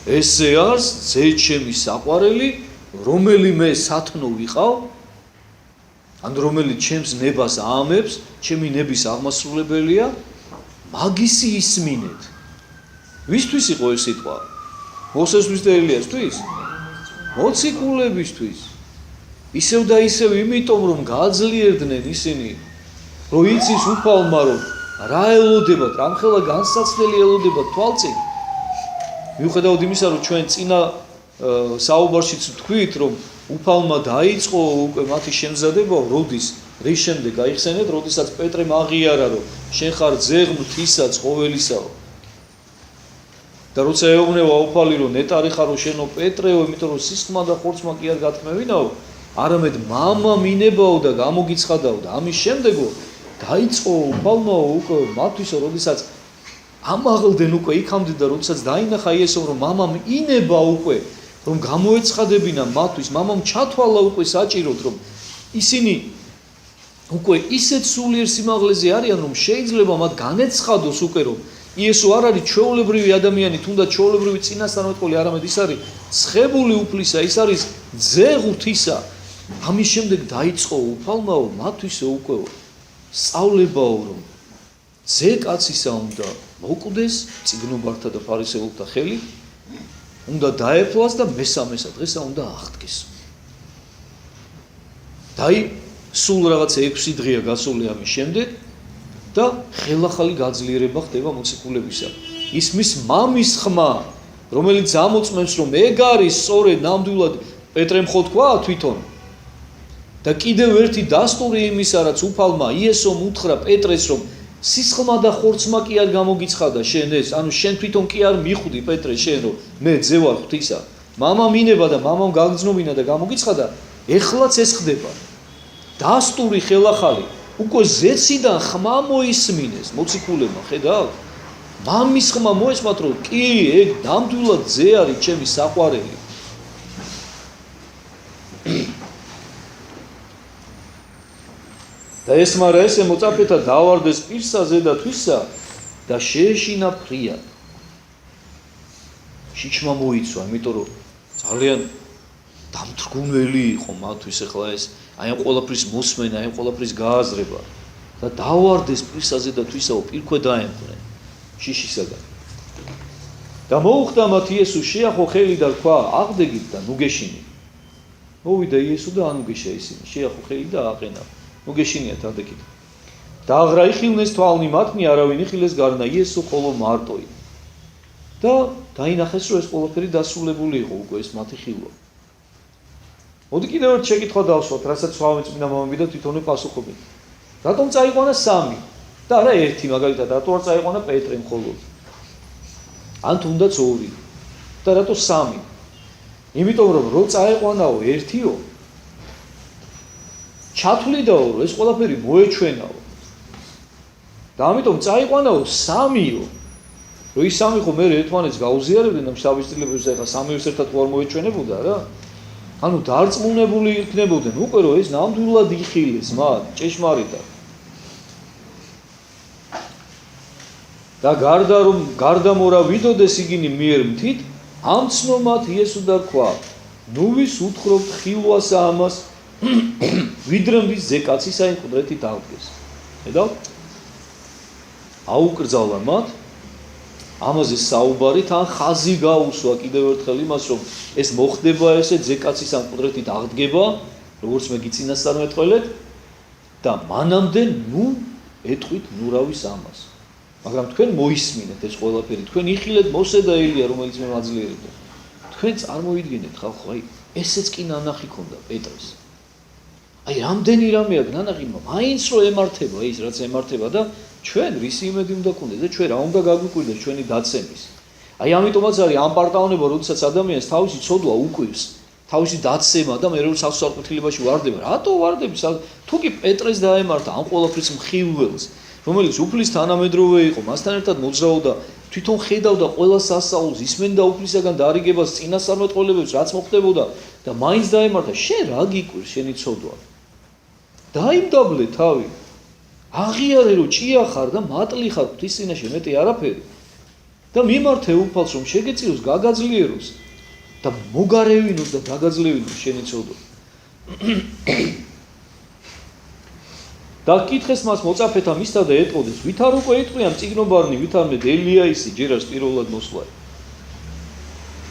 ესე არის ძე ჩემი საყვარელი, რომელიმე სათნო ვიყავ, ან რომელიც ჩემს ნებას აამებს, ჩემი ნების აღმასრულებელია, მაგისი ისმინეთ. ვისთვის იყო ეს სიტყვა? მოსესთვის და ელიასთვის? მოციქულებისთვის. ისევ და ისევ იმიტომ რომ გააძლიერდნენ ისინი, რომ იცის უფალმა რომ რა ელოდებათ, რამხელა განსაცდელი ელოდებათ თვალწინ. მიუხედავად იმისა, რომ ჩვენ წინა საუბარშიც ვთქვით, რომ უფალმა დაიწყო უკვე მათი შემზადება, როდის რის შემდეგ გაიხსენეთ, როდესაც პეტრემ აღიარა, რომ შენ ხარ ძე ღვთისა, ცხოველისაო. და როცა ეუბნება უფალი რომ ნეტარი ხარო შენო პეტრეო, იმიტომ რომ სისხლმა და ხორცმა კი არ გათქმევინაო, არამედ მამა მინებაო და გამოგიცხადაო და ამის შემდეგო დაიწყო უფალმაო უკვე მათვისო, როდესაც ამაღლდნენ უკვე იქამდე და როდესაც დაინახა იესომ რომ მამამ ინება უკვე რომ გამოეცხადებინა მათთვის, მამამ ჩათვალა უკვე საჭიროდ რომ ისინი უკვე ისეთ სულიერ სიმაღლეზე არიან რომ შეიძლება მათ განეცხადოს უკვე რომ იესო არ არის ჩვეულებრივი ადამიანი, თუნდაც ჩვეულებრივი წინასწარმეტყველი, არამედ ის არის ცხებული უფლისა, ის არის ძე ღვთისა. ამის შემდეგ დაიწყო უფალმაო მათვისო უკვე სწავლებაო რომ ძე კაცისა უნდა მოკვდეს წიგნობართა და ფარისეულთა ხელი, უნდა დაეფლას და მესამესა დღესა უნდა აღდგეს. სულ რაღაც 6 დღეა გასული ამის შემდეგ და ხელახალი გაძლიერება ხდება მოციქულებისა. ისმის მამის ხმა, რომელიც ამოწმებს რომ ეგ არის სწორედ ნამდვილად პეტრემ ხო თქვა თვითონ. და კიდევ ერთი დასტური იმისა, რაც უფალმა იესომ უთხრა პეტრეს რომ სისხლმა და ხორცმა კი არ გამოგიცხადა შენ ეს, ანუ შენ თვითონ კი არ მიხვდი პეტრე შენ რომ მე ძე ვარ ღვთისა. მამა მინება და მამამ გაგრძნობინა და გამოგიცხადა, ეხლაც ეს ხდება. დასტური ხელახალი უკვე ზეციდან ხმა მოისმინეს მოციქულებმა, ხედავთ? მამის ხმა მოესმათ რომ კი ეგ ნამდვილად ძე არის ჩემი საყვარელი. და ესმარა ესე მოწაფეთა დავარდეს პირსაზე და თვისა და შეეშინა ფრიად. შიჩმა მოიცვა, იმიტომ რომ ძალიან დამთრგუნველი იყო მათთვის ახლა ეს აი ამ ყველაფრის მოსმენა, აი ამ ყველაფრის გააზრება და დავარდეს პირსაზე და თვისაო პირქვე დაემხნენ შიშისაგან. და მოუხდა მათ იესო შეახო ხელი და თქვა აღდეგით და ნუ გეშინით. მოვიდა იესო და ანუგეშა ისინი, შეახო ხელი და აყენა. ნუ გეშინიათ აღდეგით. და აღრა იხილნეს თვალნი მათნი, არავინ იხილეს გარნა იესო ხოლო მარტოი. და დაინახეს რომ ეს ყველაფერი დასრულებული იყო უკვე ეს მათი ხილვა. მოდი კიდევ ერთ შეკითხვა დავსვათ, რასაც სვავეწმინდა მამები და თვითონვე პასუხობენ. რატომ წაიყვანა 3 და არა 1, მაგალითად, რატო არ წაიყვანა პეტრე მხოლოდ? ან თუნდაც 2 და რატო 3? იმიტომ რომ რო წაიყვანაო 1-ო, ჩათვლიდაო რომ ეს ყველაფერი მოეჩვენაო. და ამიტომ წაიყვანაო 3-ო. რომ ის 3 ხო მე ერთმანეთს გაუზიარებდნენ და შთაბეჭდილებებს ეხა 3-ს ერთად ხო არ მოეჩვენებოდა რა? ანუ დარწმუნებული იქნებოდნენ უკვე რომ ეს ნამდვილად იხილეს მათ ჭეშმარიტად. და გარდა მორავიდოდეს იგინი მიერ მთით, ამცნო მათ იესო და თქვა, ნუ ვის უთხრობთ ხილვასა ამას, ვიდრემდის ძე კაცისა იმ ყდრეთით აღდგეს. ხედავთ? აუკრძალა მათ ამაზე საუბარით ან ხაზი გაუსვა კიდევ ერთხელ იმას რომ ეს მოხდება ესე ძე კაცის ამ ყდრეთით აღდგება, როგორც მე გიწინასწარმეტყველეთ და მანამდე ნუ ეტყვით ნურავის ამას. მაგრამ თქვენ მოისმინეთ ეს ყველაფერი, თქვენ იხილეთ მოსე და ელია რომელიც მე მაძლიერებდა. თქვენ წარმოიდგინეთ ხალხო, აი ესეც კი ნანახი ქონდა პეტრეს. აი რამდენი რამე აქვს ნანახი, მაინც რო ემართება ის რაც ემართება და ჩვენ რისი იმედი უნდა გქონდეს და ჩვენ რა უნდა გაგვიკვირდეს ჩვენი დაცემის. აი ამიტომაც არის ამ პარტაუნება, როდესაც ადამიანს თავისი ცოდვა უკვირს, თავისი დაცემა და მე რო სასწორკვეთილებაში ვარდება, რატო ვარდები? თუ კი პეტრეს დაემართა ამ ყველაფრის მხილველს, რომელიც უფლის თანამედროვე იყო, მასთან ერთად მოძრაობდა, თვითონ ხედავდა ყველა სასწაულს, ისმენდა უფლისაგან დარიგებას, წინასწარმეტყველებებს, რაც მოხდებოდა და მაინც დაემართა, შენ რა გიკვირს შენი ცოდვა? დაიმდაბლე თავი. აღიარე რომ ჭია ხარ და მატლი ხარ ღვთის წინაშე მეტი არაფერი. და მიმართე უფალს რომ შეგეწიოს, გაგაძლიეროს და მოგარევინოს და გაგაძლევინოს შენი ცოდვა. და კითხეს მას მოწაფეთა მისთა და ეტყოდეს, ვით არ უკვე ეტყვიან წიგნობარნი, ვით არ მე ელია ისი ჯერ არის პირველად მოსვლა.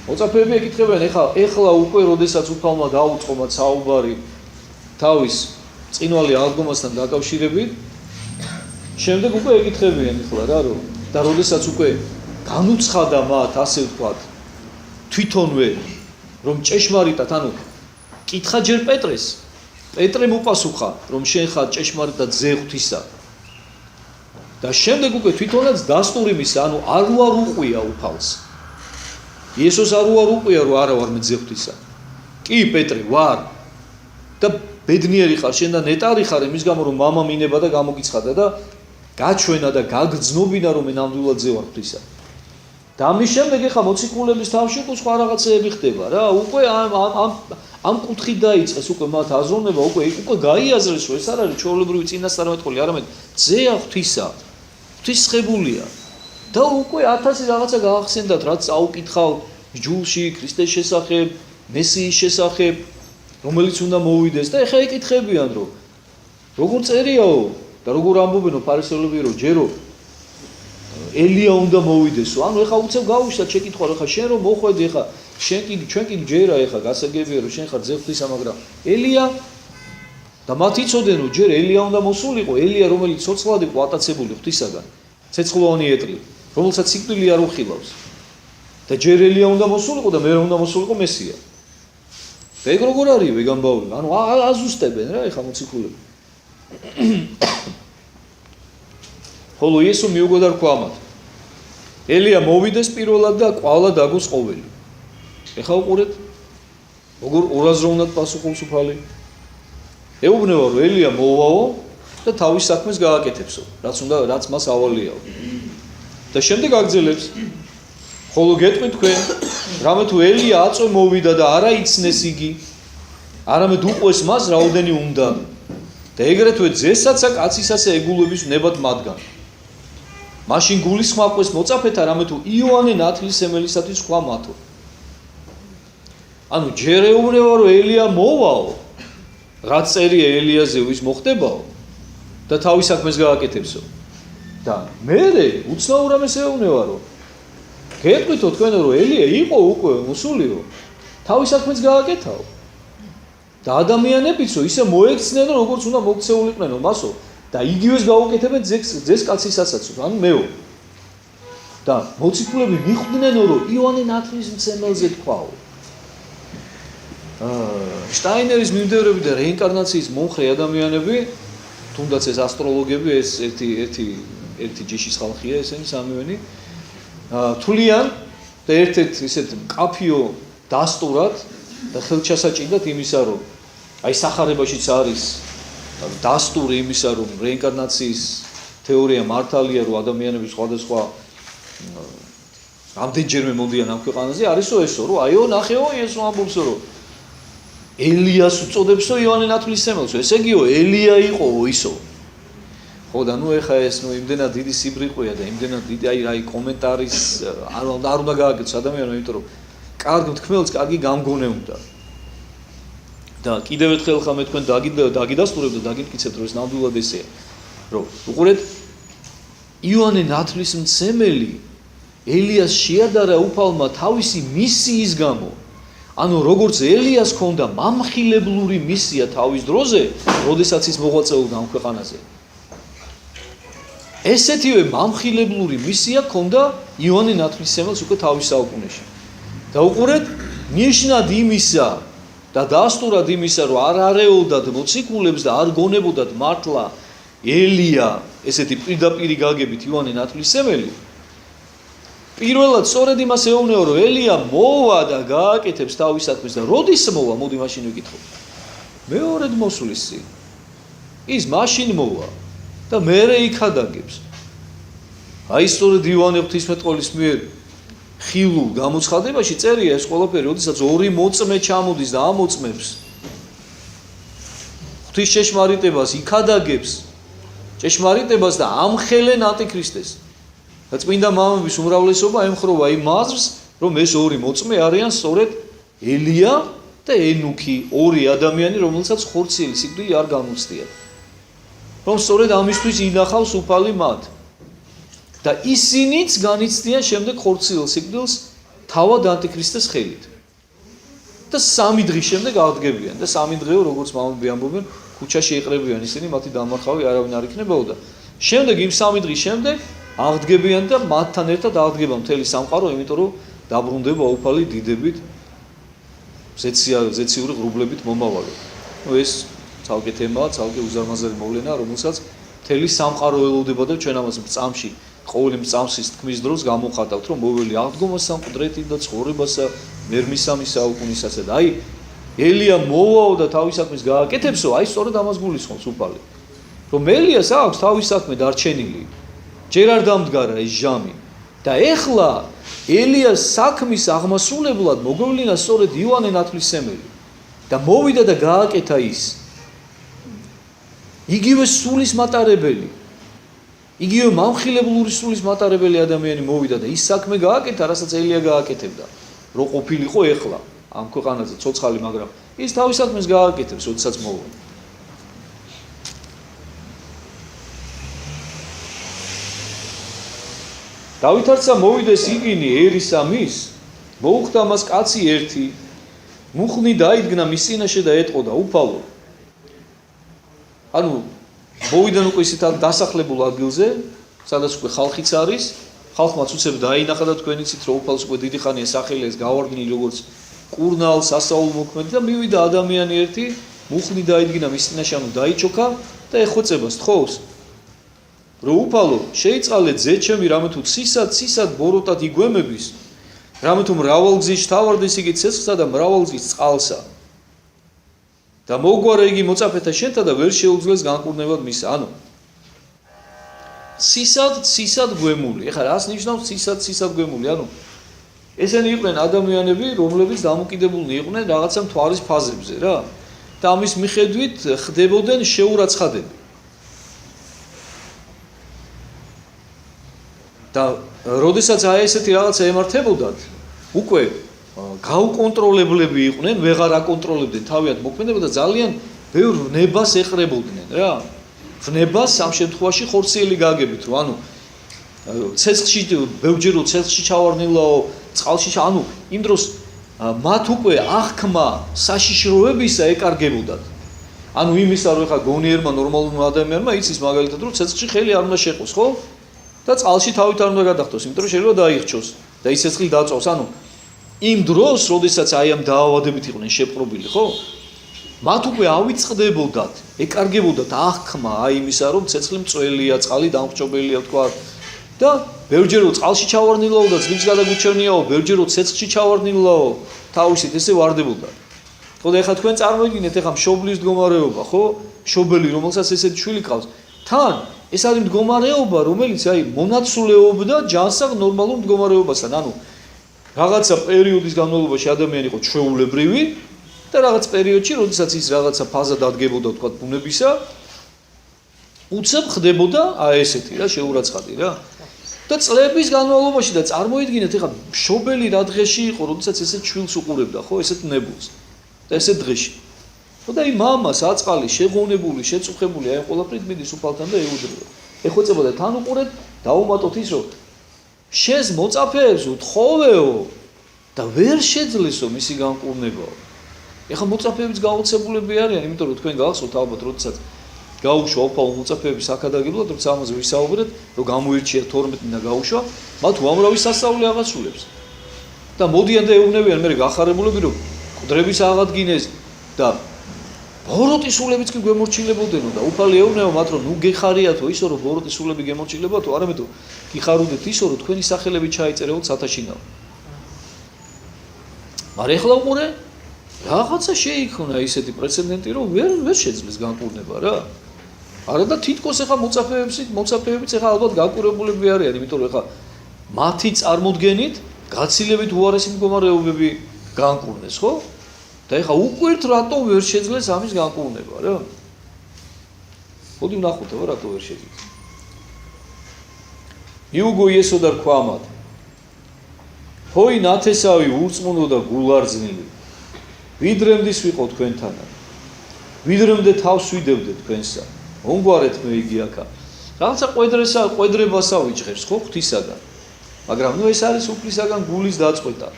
მოწაფეები ეკითხებიან, ეხლა უკვე როდესაც უფალმა დაუწყო მათ საუბარი თავის წინვალი აღდგომასთან დაკავშირებით, შემდეგ უკვე ეკითხებიან ეხლა რა რომ და როდესაც უკვე განუცხადა მათ ასე ვთქვათ თვითონვე რომ ჭეშმარიტად, ანუ კითხა ჯერ პეტრეს, პეტრემ უპასუხა რომ შენ ხარ ჭეშმარიტად ძე ღვთისა და შემდეგ უკვე თვითონაც დასტური მისცა, ანუ არ უყვია უფალს იესოს არ უარყოფია რომ არა ვარ მე ძე ღვთისა. კი პეტრე ვარ. და ბედნიერი ხარ შენ და ნეტარი ხარ იმის გამო რომ მამა მინება და გამოგიცხადა და გაჩვენა და გაგრძნობინა რომ მე ნამდვილად ძე ვარ ღვთისა. და ამის შემდეგ ეხა მოციქულების თავში უკვე სხვა რაღაცეები ხდება რა. უკვე ამ კუთხით დაიწყეს უკვე მათ აზროვნება, უკვე გაიაზრეს რომ ეს არ არის ჩვეულებრივი წინასწარმეტყველი, არამედ ძეა ღვთისა. ღვთისხებულია. და უკვე 1000 რაღაცა გაახსენდათ, რაც აუკითხავთ ჯულში ქრისტეს შესახებ, მესიის შესახებ, რომელიც უნდა მოვიდეს და ეხა ეკითხებიან რომ როგორ წერიაო და როგორ ამბობენო ფარისევლები რომ ჯერო ელია უნდა მოვიდესო. ანუ ეხა უცებ გავუშვათ შეკითხვა რომ ეხა შენ რომ მოხვედი ეხა ჩვენ კი ჯერა ეხა გასაგებია რომ შენ ხარ ძე ღვთისა, მაგრამ ელია და მათ იცოდნენ რომ ჯერ ელია უნდა მოსულიყო, ელია რომელიც ცოცხლად იყო ატაცებული ღვთისაგან, ცეცხლოვანი ეტლი, რომელსაც სიკვდილი არ უხილავს. და ჯერ ელია უნდა მოსულიყო და მერე უნდა მოსულიყო მესია. და ეგ როგორ არის ვეგამბავი? ანუ აზუსტებენ რა ეხა მოციქულები. ხოლო იესო მიუგო და რქვა ამათ. ელია მოვიდეს პირველად და ყვალა დაგოს ყოველი. ეხა უყურეთ როგორ ორაზროვნად პასუხობს უფალი. ეუბნება რომ ელია მოვაო და თავის საქმეს გააკეთებსო, რაც მას ავალიაო. და შემდეგ აგძელებს ხოლო გეტყვით თქვენ, რამე თუ ელია აწვე მოვიდა და არა იცნეს იგი, არამედ უყვეს მას რაოდენი უნდა. და ეგრეთვე ძესაცა კაცისასე ეგულების ნებად მათგან. მაშინ გულისხმავყვეს მოწაფეთა, რამე თუ იოანე ნათლისმცემელისათვის ხვა მათო. ანუ ჯერ ეუბნება რომ ელია მოვაო, რაც წერია ელიაზე ვის მოხდებაო და თავის საქმეს გააკეთებსო. და მერე უცნაურამეს ეუბნება რომ გეტყვითო თქვენ რომ ელია იყო უკვე მოსულიო, თავის საქმეს გააკეთაო. და ადამიანებიცო ისე მოექცნენ როგორც უნდა მოქცეულიყვნენო მასო და იგივეს გაუკეთებენ ძეს კაცისასაც, ანუ მეო. და მოციქულები მიხვდნენ რომ იოანე ნათლისმცემელზე თქვაო. შტაინერის მიმდევრები და რეინკარნაციის მომხრე ადამიანები, თუნდაც ეს ასტროლოგები, ეს ერთი ჯიშის ხალხია ესენი სამივენი, თვლიან და ერთ-ერთ ისეთ მკაფიო დასტურად და ხელჩასაჭიდად იმისა რომ აი სახარებაშიც არის დასტური იმისა რომ რეინკარნაციის თეორია მართალია, რომ ადამიანები სხვადასხვა რამდენჯერმე მოდიან ამ ქვეყანაზე, არისო ესო რომ აიო ნახეო ესო ამბობსო რომ ელიას უწოდებსო იოანე ნათლისმცემელსო, ესე იგიო ელია იყო ისო. ხო და ნუ ეხა ეს ნუ იმდენად დიდი სიბრიყვეა და იმდენად დიდი აი კომენტარის არ უნდა გააკეთოს ადამიანმა, იმიტომ რომ კარგ მთქმელს კარგი გამგონე უნდა. და კიდევ ერთხელ ხა მე თქვენ დაგიდასტურებ და დაგიმტკიცებთ რომ ეს ნამდვილად ესეა. რომ უყურეთ იოანე ნათლისმცემელი ელიას შეადარა უფალმა თავისი მისიის გამო. ანუ როგორც ელიას ჰქონდა მამხილებლური მისია თავის დროზე, როდესაც ის მოღვაწეობდა ამ ქვეყანაზე. ესეთივე მამხილებლური მისია ჰქონდა იოანე ნათლისმცემელს უკვე თავის საუკუნეში. და უყურეთ, ნიშნად იმისა და დასტურად იმისა, რომ არ არეულდათ მოციქულებს და არ გონებოდათ მართლა ელია, ესეთი პირდაპირი გაგებით იოანე ნათლისმცემელი, პირველად სწორედ იმას ეუბნება, რომ ელია მოვა და გააკეთებს თავის საქმეს და როდის მოვა, მოდი მაშინ ვიკითხოთ. მეორედ მოსulis წინ. ის მაშინ მოვა და მერე იქადაგებს. აი სწორედ იოანე ღვთისმეტყველის მიერ ხილულ გამოცხადებაში წერია ეს ყველაფერი, როდესაც ორი მოწმე ჩამოდის და ამოწმებს ღვთის ჭეშმარიტებას, იქადაგებს ჭეშმარიტებას და ამხელენ ანტიქრისტეს. და წმინდა მამების უმრავლესობა ემხრობა იმ აზრს, რომ ეს ორი მოწმე არიან სწორედ ელია და ენუქი, ორი ადამიანი, რომელსაც ხორციელი სიკვდილი არ გამოცდიათ. რომ სწორედ ამისთვის ინახავს უფალი მათ. და ისინიც განიცდიან შემდეგ ხორციელ სიკვდილს თავად ანტიქრისტეს ხელით. და 3 დღის შემდეგ აღდგებიან და 3 დღეო, როგორც მამები ამბობენ, ქუჩაში იყრებიან ისინი, მათი დამარხავი არავინ არ იქნებოდა. შემდეგ იმ 3 დღის შემდეგ აღდგებიან და მათთან ერთად აღდგება მთელი სამყარო, იმიტომ რომ დაბრუნდება უფალი დიდებით, ზეციური ღრუბლებით მომავალი. ნუ ეს ცალკე თემაა, ცალკე უზარმაზარი მოვლენაა, რომელსაც მთელი სამყარო ელოდება და ჩვენ ამას წამში ყოველი მწამსის თქმის დროს გამოხატავთ, რომ მოველი აღდგომასა, მკვდრეთით და ცხოვრებასა, მერმისამი საუკუნისასა და აი ელია მოვაო და თავის საქმეს გააკეთებსო, აი სწორედ ამას გულისხმობს უფალი. რომ ელიას აქვს თავის საქმე დარჩენილი. ჯერ არ დამდგარა ეს ჟამი. და ეხლა ელიას საქმის აღმასრულებლად მოგვევლინა სწორედ იოანე ნათლისმცემელი. და მოვიდა და გააკეთა ის. იგივე სულის მატარებელი. იგივე მამხილებლური სულის მატარებელი ადამიანი მოვიდა და ის საქმე გააკეთა, რასაც ელია გააკეთებდა. რო ყოფილიყო ეხლა ამ ქვეყანაზე ცოცხალი, მაგრამ ის თავის საქმეს გააკეთებს, როდესაც მოვა. დავითარცა მოვიდეს იგინი ერისა მის, მოუხდა მას კაცი ერთი, მუხნი დაიდგნა მის წინაშე და ეტყოდა უფალო. ანუ მოვიდან უკვე ისეთ დასახლებულ ადგილზე, სადაც უკვე ხალხიც არის, ხალხმაც უცებ დაინახა და თქვენ იცით რომ უფალს უკვე დიდი ხანია სახელი ეს გავარდნილი როგორც კურნალ სასაულ მოქმედი და მივიდა ადამიანი ერთი, მუხნი დაიდგნა მის წინაშე, ანუ დაიჩოქა და ეხვეწება სთხოვს. რომ უფალო, შეიწყალე ძე ჩემი, რამე თუ ცისად ბოროტად იგვემების, რამე თუ მრავალგზის თავარდეს იგი ცეცხლსა და მრავალგზის წყალსა. და მოგვარა იგი მოწაფეთა შენთა და ვერ შეუძლეს განკურნებად მისა. ანუ ცისად გვემული. ეხლა რას ნიშნავს ცისად გვემული? ანუ ესენი იყვნენ ადამიანები, რომლებიც დამოკიდებულნი იყვნენ რაღაცა მთვარის ფაზებზე რა. და ამის მიხედვით ხდებოდნენ შეურაცხადები. და როდესაც აი ესეთი რაღაცა ემართებოდათ, უკვე გაუკონტროლებლები იყვნენ, ვეღარ აკონტროლებდნენ თავიანთ მოქმედება და ძალიან ბევრ ვნებას ეყრებოდნენ რა. ვნებას ამ შემთხვევაში ხორციელი გაგებით, რომ ანუ ცეცხლში ბევრჯერ ცეცხლში ჩავარნილაო, წყალში ანუ იმ დროს მათ უკვე აღქმა საშიშროებისა ეკარგებოდათ. ანუ იმისა რომ ხა გონიერმა ნორმალურმა ადამიანმა იცის მაგალითად რომ ცეცხლში ხელი არ უნდა შეყოს, ხო? და წყალში თავით არ უნდა გადახტოს, იმიტომ რომ შეიძლება დაიხჩოს და ის ცეცხლი დაწოვს. ანუ იმ დროს, როდესაც აი ამ დაავადებით იყვნენ შეპყრობილი, ხო? მათ უკვე ავიწყდებოდათ, ეკარგებოდათ აღქმა აი იმისა, რომ ცეცხლი მწველია, წყალი დამხჭობელია, თქვა. და ბევრჯერ წყალში ჩავარნილაო და ძლივს გადაგუჩენიაო, ბევრჯერ ცეცხლში ჩავარნილაო, თავისით ესე ვარდებოდა. ხო და ეხლა თქვენ წარმოიდგინეთ ეხლა მშობლის მდგომარეობა, ხო? მშობელი, რომელსაც ესეთი შვილი ყავს. თან ეს არის მდგომარეობა, რომელიც აი მონაცვლეობდა ჯანსაღ ნორმალურ მდგომარეობასთან. ანუ რაღაცა პერიოდის განმავლობაში ადამიანი იყო ჩვეულებრივი და რაღაც პერიოდში, როდესაც ის რაღაცა ფაზა დადგებოდა, თქვა ბუნებისა, უცებ ხდებოდა აი ესეთი რა შეურაცხადი რა. და წლების განმავლობაში და წარმოიდგინეთ ეხლა მშობელი რა დღეში იყო, როდესაც ესეთ შვილს უყურებდა, ხო, ესეთ ნებულს და ესეთ დღეში. ხო და აი მამას აწყალი, შეღონებული, შეწუხებული, აი ყველაფრით მიდის უფალთან და ეუდრება. ეხვეწება და თან უყურეთ, დაუმატოთ ის, რომ შენს მოწაფეებს უთხოვეო და ვერ შეძლესო მისი განკურნებაო. ეხლა მოწაფეებიც გაოცებულები არიან, იმიტომ რომ თქვენ გახსოვთ ალბათ, როდესაც გაუშვა უფალო მოწაფეების აქადაგებლად, როცა ამაზე ვისაუბრეთ, რომ გამოირჩია 12 და გაუშვა, მათ უამრავი სასწაული აღასრულებს. და მოდიან და ეუბნებიან მე გახარებულები, რომ მკვდრების აღადგინეს და ბოროტის სულებიც კი გემორჩილებოდენო და უფალი ეუბნება მათ, რომ ნუ გეხარიათო ისო, რომ ბოროტის სულები გემორჩილებოდო, არამედ გიხარუდეთ ისო, რომ თქვენი სახელები ჩაიწერეოთ სათაშინაო. მაგრამ ეხლა უყურე, რაღაცა შეიქმნა ისეთი პრეცედენტი, რომ ვერ შეძლეს განკურნება რა. არა და თითქოს ეხლა მოწაფეებიც ეხლა ალბათ განკურებულები არიან, იმიტომ რომ ეხლა მათი წარმოდგენით გაცილებით უარესი მდგომარეობები განკურნეს, ხო? და ეხლა უკვირთ რატო ვერ შეძლეს ამის განკურნება რა. მოდი ვნახოთ რა რატო ვერ შეძლეს. იუგო იესო და რქვა მათ. ჰოი ნათესავი ურწმუნო და გულარძნილი. ვიდრემდის ვიყო თქვენთანად. ვიდრემდე თავს ვიდევდე თქვენსა. მომგვარეთ მე იგი აქა. რაღაცა ყვედრებასა ვიჭღებს ხო ღვთისაგან. მაგრამ ნუ ეს არის უფლისაგან გულის დაწყვეტა.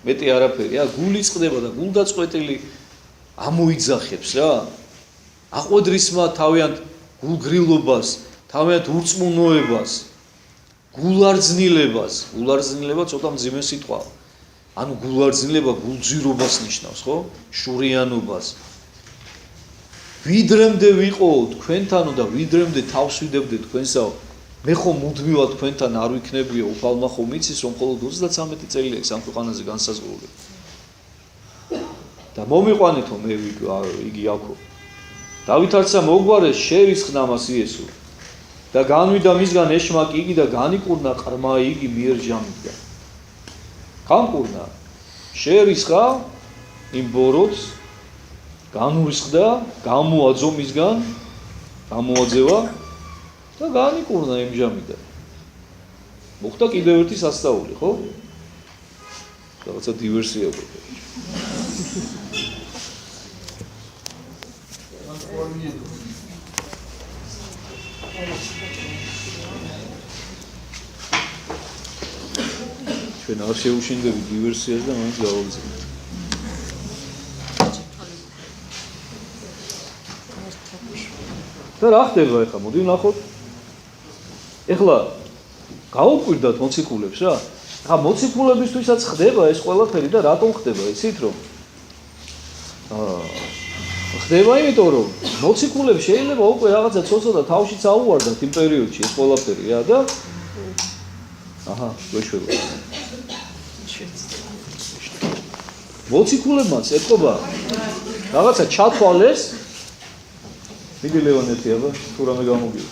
მეტი არაფერი, გული წყდება და გულდაწყვეტილი ამოიძახებს რა. აყვედრისმა თავიანთ გულგრილობას, თავიანთ ურწმუნოებას, გულარძნილებას, გულარძნილება ცოტა მძიმე სიტყვაა. ანუ გულარძნილება გულძვირობას ნიშნავს, ხო? შურიანობას. ვიდრემდე ვიყო თქვენთანო და ვიდრემდე თავს ვიდევდე თქვენსაო. მე ხომ მუდმივად თქვენთან არ ვიქნებიო უფალმა ხომ იცის რომ მხოლოდ 33 წელი აქვს ამ ქვეყანაზე განსაზღვრული და მომიყვანეთო მე იგი აქო დავით არცა მოგვარეს შერისხნა მას იესო და განვიდა მისგან ეშმაკი იგი და განიკურნა ყრმა იგი მიერ ჟამიდან განკურნა შერისხა იმ ბოროტს განურისხდა გამოაძო მისგან გამოაძევა და განიკურნა იმ ჟამიდან მოხდა კიდევ ერთი სასწაული ხო რაღაცა დივერსია გვექნება ჩვენ არ შევუშინდებით დივერსიას და მაინც გავაგზავნეთ. და რა ხდება ახლა? მოდი ვნახოთ. ეხლა გაუკვირდათ მოციქულებს რა? ახლა მოციქულებისთვისაც ხდება ეს ყველაფერი და რატომ ხდება იცით რომ? ხდება იმიტომ რომ მოციქულებს შეიძლება უკვე რაღაცა ცოცხლად თავშიც აუვარდათ იმ პერიოდში ეს ყველაფერი რა და აჰა, გვეშველო. მოციქულებმაც ეთყობა რაღაცა ჩათვალეს დიდი ლევანეთი აბა თუ რამე გამოგივა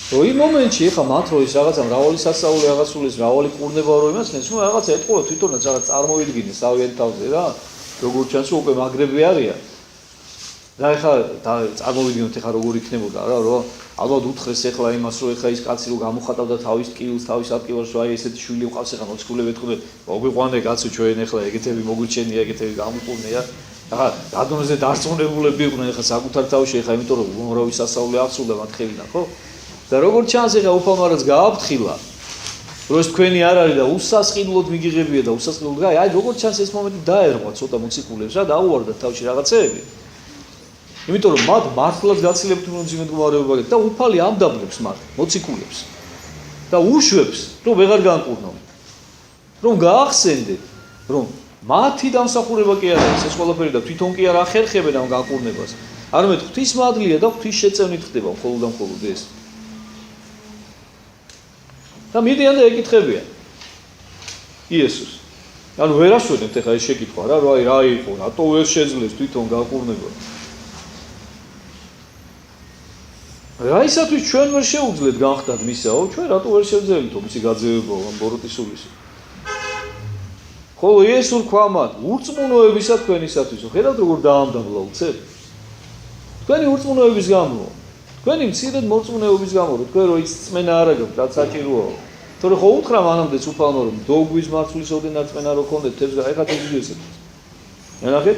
როი მომენტში ხა მათ რო ის რაღაცა მრავალი სასწაული აღასრულეს მრავალი ყურნება რო იმასნეს ნუ რაღაცა ეთყობა თვითონაც რაღაც წარმოვიდგინეს თავიანთ თავზე რა როგორ ჩანს უკვე მაგრები არიან და ეხლა წარმოვიდგინოთ ეხლა როგორ იქნებოდა რა რომ ალბათ უთხრეს ეხლა იმას რომ ეხლა ის კაცი რომ გამოხატავდა თავის ტკივილს თავის ატკივარს რომ აი ესეთი შვილი მყავს ეხლა მოციქულები ეთქვენ მოგვიყვანე კაცო ჩვენ ეხლა ეგეთები მოგვიჩენია ეგეთები გამუყურნია ახლა დადონეზე დარწმუნებულები იყვნენ ეხლა საკუთარ თავში ეხლა იმიტომ რომ უმრავი სასწაული აღსრულდა მათ ხელიდან ხო და როგორ ჩანს ეხლა უფალმარაც გააფრთხილა რომ ეს თქვენი არ არის და უსასყიდლოდ მიგიღებია და უსასყიდლოდ გაი აი როგორ ჩანს ეს მომენტი დაერღვა ცოტა მოციქულებს რა დაუვარდათ თავში რაღაცეები იმიტომ რომ მათ მართლაც გაცილებთ რომ ძიმედგომარეობა და უფალი ამდაბლებს მათ მოციქულებს და უშვებს რომ ვეღარ განკურნონ რომ გაახსენდეთ რომ მათი დამსახურება კი არ არის ეს ყველაფერი და თვითონ კი არ ახერხებენ ამ განკურნებას არამედ ღვთის მადლია და ღვთის შეწევნით ხდება მხოლოდ და მხოლოდ ეს და მიდიან და ეკითხებიან იესოს ანუ ვერ ასვენებთ ეხლა ეს შეკითხვა რა რომ აი რა იყო რატო ვერ შეძლეს თვითონ განკურნება რა ისათვის ჩვენ ვერ შეუძლებთ განხდათ მისაო ჩვენ რატო ვერ შევძლებთო მისი გაძევებაო ამ ბოროტის სულისა ხოლო იესო ქვამად ურწმუნოებისა თქვენისათვისო ხედავთ როგორ დაამდაბლა უცებ თქვენი ურწმუნოების გამო თქვენი მცირედ მორწმუნეობის გამო რომ თქვენ რო ის წმენა არ აგებთ რაც საჭიროა თორე ხო უთხრა მანამდეც უფალმა რომ დოგვის მარცვლის ოდენა წმენა რო ქონდეთ თებს ეხლა თებს ნახეთ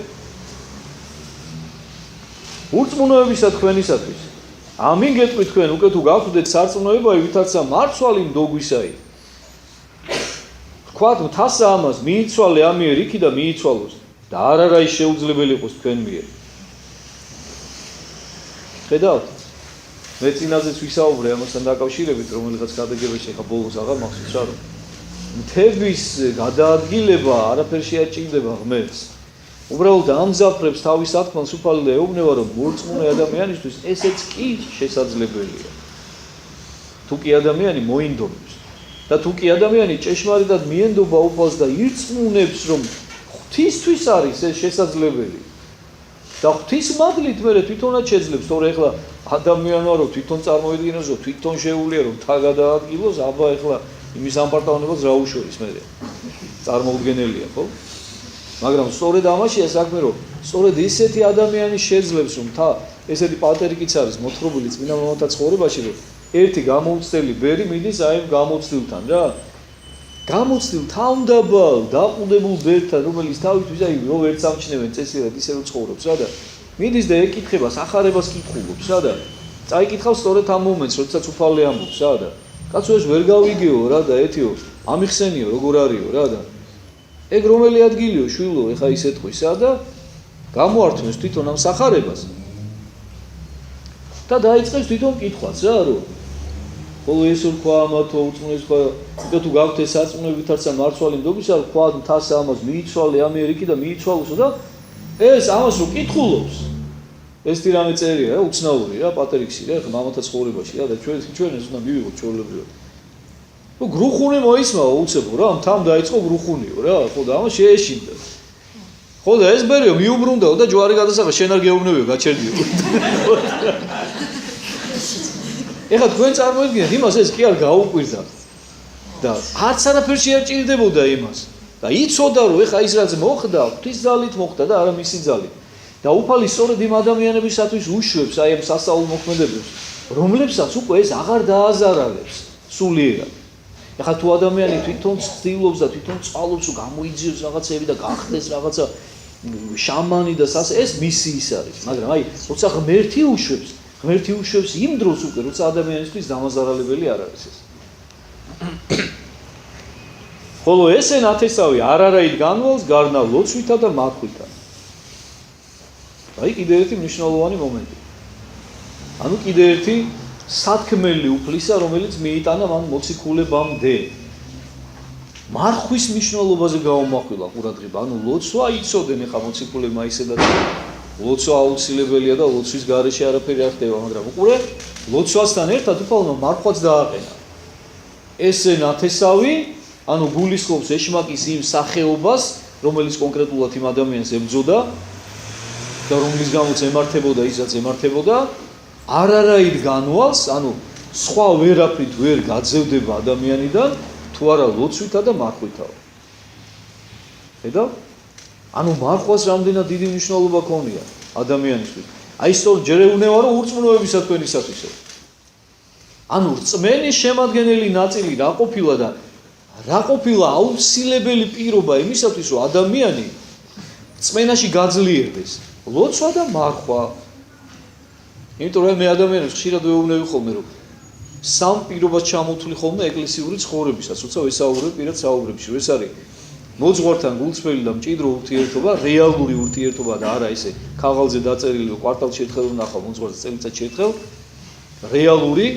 ურწმუნოებისა თქვენისათვის ამინ გეტყვით თქვენ უკვე თუ გაგვხვდეთ სარწმუნოებაი ვითარცა მარცვალი დოგვისაი თქვათ მთასა ამას მიიცვალე ამიერ იქი და მიიცვალოს და არ არა ის შეუძლებელი იყოს თქვენ მიერ ხედავთ მე წინაზეც ვისაუბრე ამასთან დაკავშირებით რომელიღაც გადაგებაში ხა ბოლოს აღარ მახსოვს რა რომ მთების გადაადგილება არაფერ შეაჭირდება ღმერთს უბრალოდ ამზაფრებს თავის ათმანს უფალი და ეუბნება რომ მორწმუნე ადამიანისთვის ესეც კი შესაძლებელია თუ კი ადამიანი მოინდომებს და თუ კი ადამიანი ჭეშმარიტად მიენდობა უფალს და ირწმუნებს რომ ღვთისთვის არის ეს შესაძლებელი და ღვთის მადლით მე თვითონაც შეძლებს თორე ეხლა ადამიანმა რომ თვითონ წარმოვიდგინოს რომ თვითონ შეუძლია რომ თა გადაადგილოს აბა ეხლა იმის ამპარტავნებას რა უშორის მე წარმოუდგენელია ხო მაგრამ სწორედ ამაშია საქმე რომ სწორედ ისეთი ადამიანი შეძლებს რომ თა ესეთი პატერიკიც არის მოთხრობილი წმინდა მამათა ცხოვრებაში რომ ერთი გამოუცდელი ბერი მიდის აი გამოცდილთან რა გამოცდილ თავდაბალ დაყუდებულ ბერთან რომელიც თავისთვის აი რო ერთ სამჩნევენ წესიერად ისე რომ ცხოვრობს რა და მიდის და ეკითხება სახარებას კითხულობს რა და წაიკითხავს სწორედ ამ მომენტს როდესაც უფალი ამბობს რა და კაცო ეს ვერ გავიგეო რა და ეთიო ამიხსენიო როგორ არისო რა და ეგ რომელი ადგილიო შვილო ეხა ის ეთქვისა და გამოართმევს თვითონ ამ სახარებას და დაიწყებს თვითონ კითხვას რა რომ ხოლო ეს რქვა ამათო უწმუნეს ხა და თუ გაქვთ ეს საწმუნებით არცა მარცვალი მდობისა რქვა თასა ამას მიიცვალე ამერიკი და მიიცვალოსო და ეს ამას რო კითხულობს ეს ტირამე წერია რა უცნაური რა პატრიქსი რა ხა მამათა ცხოვრებაში რა და ჩვენ ეს უნდა მივიღოთ ჩვეულებრივად ну გრუხუნი მოისმაო უცებო რა მთან დაიწყო გრუხუნიო რა ხო და ამას შეეშინდა ხო და ეს ბერიო მიუბრუნდაო და ჯვარი გადასახა შენ არ გეუბნებიო გაჩერდიო ეხლა თქვენ წარმოიდგინეთ იმას ეს კი არ გაუკვირდა და არც არაფერში არ ჭირდებოდა იმას და იცოდა რომ ეხლა ის რაც მოხდა ღვთის ძალით მოხდა და არა მისი ძალით და უფალი სწორედ იმ ადამიანებისათვის უშვებს აი ამ სასწაულ მოქმედებებს რომლებსაც უკვე ეს აღარ დააზარალებს სულიერად ეხლა თუ ადამიანი თვითონ ცდილობს და თვითონ წვალობს რომ გამოიძიოს რაღაცები და გახდეს რაღაცა შამანი და ეს მისი ის არის მაგრამ აი როცა ღმერთი უშვებს იმ დროს უკვე როცა ადამიანისთვის დამაზარალებელი არ არის ეს ხოლო ესე ნათესავი არარაით განვალს გარნავ ლოცვითა და მათქვითა აი კიდე ერთი მნიშვნელოვანი მომენტი ანუ კიდე ერთი სათქმელი უფლისა რომელიც მიიტანა მან მოციქულებამდე მარხვის მნიშვნელობაზე გაუმახვილა ყურადღება ანუ ლოცვა იცოდნენ ეხა მოციქულებმა ისედაც ლოცვა აუცილებელია და ლოცვის გარეშე არაფერი არ ხდება მაგრამ უყურე ლოცვასთან ერთად უფალმა მარხვაც დააყენა ესე ნათესავი ანუ გულისხმობს ეშმაკის იმ სახეობას რომელიც კონკრეტულად იმ ადამიანს ებრძოდა და რომლის გამოც ემართებოდა ისაც ემართებოდა არარაით განვალს ანუ სხვა ვერაფრით ვერ გაძევდება ადამიანიდან თუ არა ლოცვითა და მარხვითაო ხედავ ანუ მარხვას რამდენად დიდი მნიშვნელობა ქონია ადამიანისთვის აი სწორ ჯერეუნევა რომ ურწმუნოებისა თქვენისათვისო ანუ რწმენის შემადგენელი ნაწილი რა ყოფილა და რა ყოფილა აუცილებელი პირობა იმისათვის რომ ადამიანი რწმენაში გაძლიერდეს ლოცვა და მარხვა იმიტომ რომ მე ადამიანებს ხშირად ვეუბნები ხოლმე რომ სამ პირობას ჩამოთვლი ხოლმე ეკლესიური ცხოვრებისას როცა ვესაუბრებ პირად საუბრებში ეს არის მოძღვართან გულწრფელი და მჭიდრო ურთიერთობა რეალური ურთიერთობა და არა ესე ქაღალდზე დაწერილი კვარტალში ერთხელ ვნახავ მოძღვარს წელიწადში ერთხელ რეალური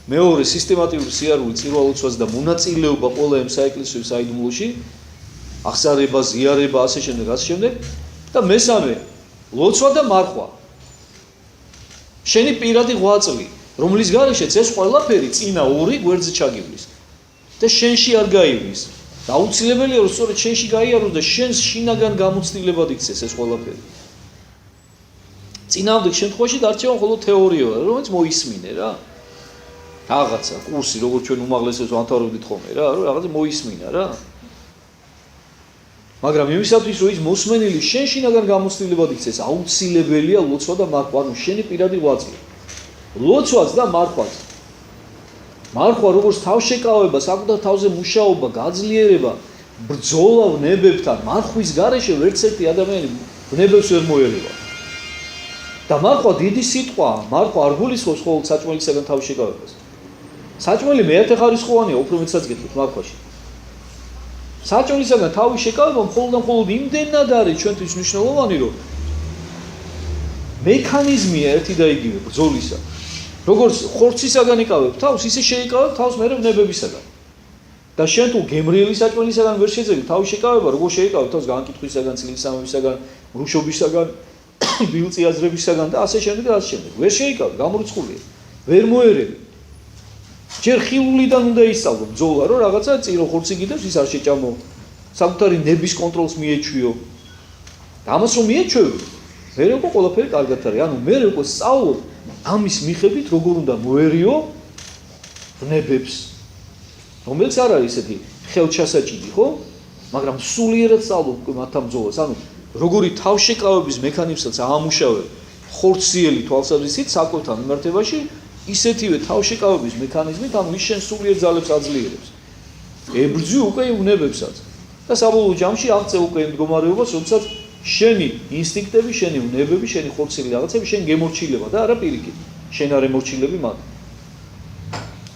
მეორე სისტემატიური სიარული წირვა-ლოცვას და მონაწილეობა ყველა იმ საეკლესიო საიდუმლოში აღსარება ზიარება ასე შემდეგ და მესამე ლოცვა და მარხვა შენი პირადი ღვაწლი რომლის გარეშეც ეს ყველაფერი წინა ორი გვერდზე ჩაგივლის და შენში არ გაივლის და აუცილებელია რომ სწორედ შენში გაიაროს და შენს შინაგან გამოცდილებად იქცეს ეს ყველაფერი წინააღმდეგ შემთხვევაში დარჩება მხოლოდ თეორია რომელიც მოისმინე რა რაღაცა კურსი როგორც ჩვენ უმაღლესებს ვანთავრობდით ხოლმე რა რომ რაღაცა მოისმინა რა მაგრამ იმისათვის რომ ის მოსმენილი შენ შინაგან გამოცდილებად იქცეს აუცილებელია ლოცვა და მარხვა ანუ შენი პირადი ღვაწლი ლოცვაც და მარხვაც მარხვა როგორც თავშეკავება საკუთარ თავზე მუშაობა გაძლიერება ბრძოლა ვნებებთან მარხვის გარეშე ვერც ერთი ადამიანი ვნებებს ვერ მოერევა და მარხვა დიდი სიტყვაა მარხვა არ გულისხმობს მხოლოდ საჭმელისაგან თავშეკავებას საჭმელი მეათეხარისხოვანია უფრო მეტსაც გეტყვით მარხვაში საჭმელისაგან თავის შეკავება მხოლოდ იმდენად არის ჩვენთვის მნიშვნელოვანი რომ მექანიზმია ერთი და იგივე ბრძოლისა როგორც ხორცისაგან იკავებ თავს ისე შეიკავებ თავს მერე ვნებებისაგან და შენ თუ გემრიელი საჭმელისაგან ვერ შეძები თავის შეკავება როგორ შეიკავებ თავს განკითხვისაგან წილისამებისაგან რუშობისაგან ბილწი აზრებისაგან და ასე შემდეგ ვერ შეიკავებ გამორიცხულია ვერ მოერევი ჯერ ხილულიდან უნდა ისწავლო ბრძოლა რომ რაღაცა წირო ხორცი გიდევს ის არ შეჭამო საკუთარი ნების კონტროლს მიეჩვიო ამას რომ მიეჩვევი მე უკვე ყველაფერი კარგად არის ანუ მე უკვე სწავლობ ამის მიხედვით როგორ უნდა მოერიო ნებებს რომელიც არ არის ესეთი ხელჩასაჭიდი ხო მაგრამ სულიერად სწავლობ უკვე მათთან ბრძოლას ანუ როგორი თავშეკავების მექანიზმსაც აამუშავებ ხორციელი თვალსაზრისით საკვებთან მიმართებაში ისეთივე თავშეკავების მექანიზმით ანუ ის შენ სულიერ ძალებს აძლიერებს ებრძვი უკვე უნებებსაც და საბოლოო ჯამში აღწევ უკვე იმ მდგომარეობას როდესაც შენი ინსტინქტები შენი უნებები შენი ხორციელი რაღაცები შენ გემორჩილება და არა პირიქით შენ არ ემორჩილები მათ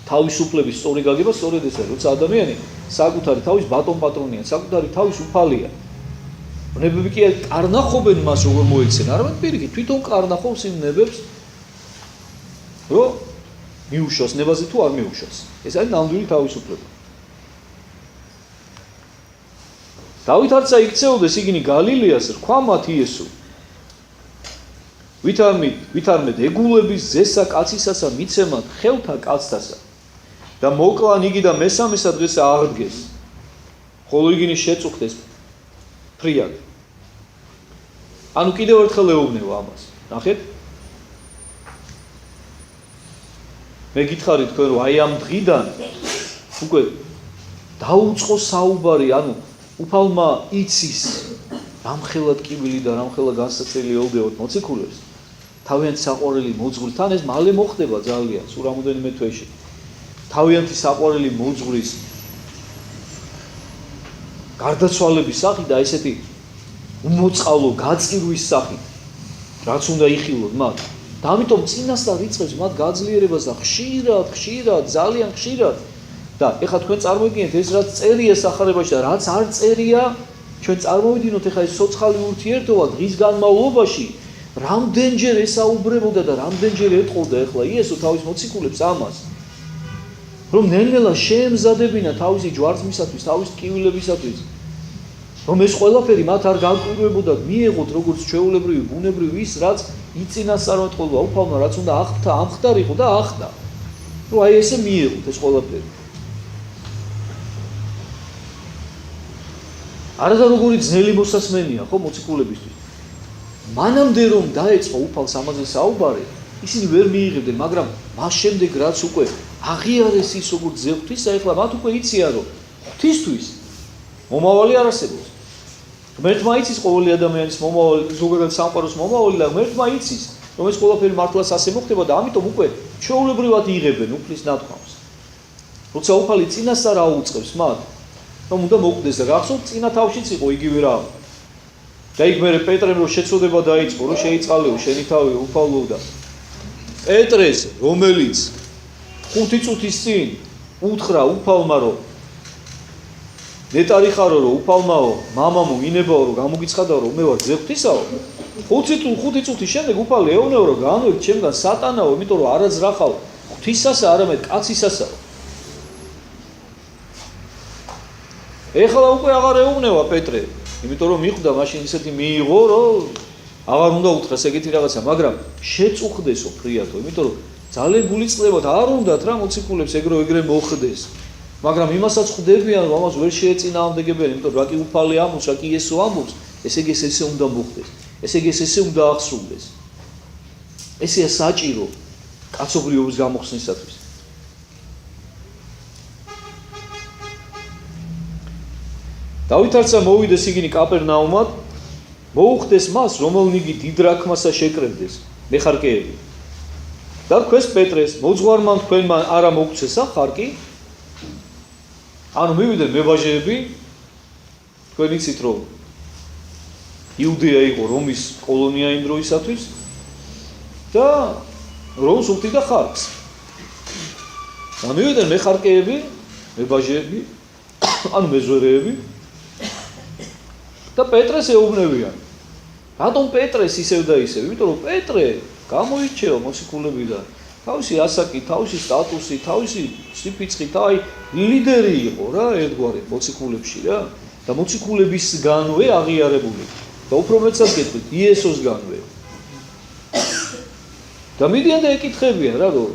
თავისუფლების სწორი გაგება სწორედ ეს არის როცა ადამიანი საკუთარი თავის ბატონ პატრონია საკუთარი თავის უფალია უნებები კი არ ნახობენ მას როგორ მოეცენ არამედ პირიქით თვითონ არ ნახობს იმ ნებებს რომ მიუშვას ნებაზე თუ არ მიუშვას. ეს არის ნამდვილი თავისუფლება. დავით არცა იქცეოდეს იგინი გალილეას რქვა მათ იესო. ვითარმედ ეგულების ზესა კაცისასა მიცემად ხელთა კაცთასა და მოკლან იგი და მესამესა დღესა აღდგეს. ხოლო იგინი შეწუხდეს ფრიად. ანუ კიდევ ერთხელ ეუბნება ამას. ნახეთ? მე გითხარით თქვენ რომ აი ამ დღიდან უკვე დაუწყო საუბარი, ანუ უფალმა იცის რამხელა ტკივილი და რამხელა განსაცდელი ელოდეოთ მოციქულებს თავიანთი საყვარელი მოძღვრის თან ეს მალე მოხდება ძალიან სულ რამოდენიმე თვეში თავიანთი საყვარელი მოძღვრის გარდაცვალების სახით და ესეთი უმოწყალო გაწყირვის სახით რაც უნდა იხილოთ მათ და ამიტომ წინასწარ იწყებს მათ გაძლიერებას და ხშირად ძალიან ხშირად და ეხლა თქვენ წარმოგიდგენთ ეს რაც წერია სახარებაში და რაც არ წერია ჩვენ წარმოვიდგინოთ ეხლა ეს სოცხალი ურთიერთობა დღის განმავლობაში რამდენჯერ ესაუბრებოდა და რამდენჯერ ეტყოდა ეხლა იესო თავის მოციქულებს ამას რომ ნელ-ნელა შეემზადებინა თავისი ჯვარცმისათვის თავის ტკივილებისათვის რომ ეს ყველაფერი მათ არ განკვირვებოდათ მიეღოთ როგორც ჩვეულებრივი ბუნებრივი ის რაც იწინასწარმეტყველა უფალმა რაც უნდა აღხდა ამხდარიყო და აღხდა რომ აი ესე მიეღოთ ეს ყველაფერი არადა როგორი ძნელი მოსასმენია ხო მოციქულებისთვის მანამდე რომ დაეწყო უფალს ამაზე საუბარი ისინი ვერ მიიღებდნენ მაგრამ მას შემდეგ რაც უკვე აღიარეს ის როგორც ზეღთვისა ეხლა მათ უკვე იციან რომ ღვთისთვის მომავალი არ არსებობს ღმერთმა იცის ყოველი ადამიანის მომავალი ზოგადად სამყაროს მომავალი და ღმერთმა იცის რომ ეს ყველაფერი მართლაც ასე მოხდება და ამიტომ უკვე ჩვეულებრივად იღებენ უფლის ნათქვამს როცა უფალი წინასწარ აუწყებს მათ რომ უნდა მოკვდეს და გახსოვთ წინა თავშიც იყო იგივე რა და იქ მერე პეტრემ რომ შეწოდება დაიწყო რომ შეიწყალეო შენი თავი უფალო და პეტრეს რომელიც 5 წუთის წინ უთხრა უფალმა რომ ნეტარი ხარო რომ უფალმაო მამამო ინებაო რომ გამოგიცხადაო რომ მე ვარ ზეღთვისაო 5 წუთის შემდეგ უფალი ეუბნეო რომ განვეგ ჩემგან სატანაო იმიტომ რომ არაძრახავ ღვთისასა არამედ კაცისასაო ეხლა უკვე აღარ ეუბნება პეტრე იმიტომ რომ მიხვდა მაშინ ისეთი მიიღო რომ აღარ უნდა უთხრას ეგეთი რაღაცა მაგრამ შეწუხდესო ფრიათო იმიტომ რომ ძალიან გულიწდებათ არ უნდათ რა მოციქულებს ეგრე მოხდეს მაგრამ იმასაც ხვდებიან რომ ამას ვერ შეეწინააღმდეგებიან იმიტომ რომ რაკი უფალი ამბობს რაკი იესო ამბობს ესე იგი ესე უნდა მოხდეს ესე იგი ესე უნდა აღსრულდეს ესეა საჭირო კაცობრიობის გამოხსნისათვის დავით არცა მოვიდეს იგინი კაპერნაუმად მოუხდეს მას რომელნიგი დიდ რაქმასა შეკრებდეს მეხარკეები და თქვენს პეტრეს მოძღვარმა თქვენმა არა მოგცესა ხარკი ანუ მივიდნენ მებაჟეები თქვენ იცით რომ იუდეა იყო რომის კოლონია იმ დროისათვის და რომს უხდიდა ხარკს და მივიდნენ მეხარკეები მებაჟეები ანუ მეზვერეები და პეტრეს ეუბნებიან რატომ პეტრეს ისევ და ისევ იმიტომ რომ პეტრე გამოირჩევა მოციქულებიდან თავისი ასაკი, თავისი სტატუსი, თავისი სიფიცხით, აი ლიდერი იყო რა ერთგვარი მოციქულებში რა და მოციქულებისგანვე აღიარებული და უფრო მეცად გეტყვით იესოსგანვე და მიდიან და ეკითხებიან რა რომ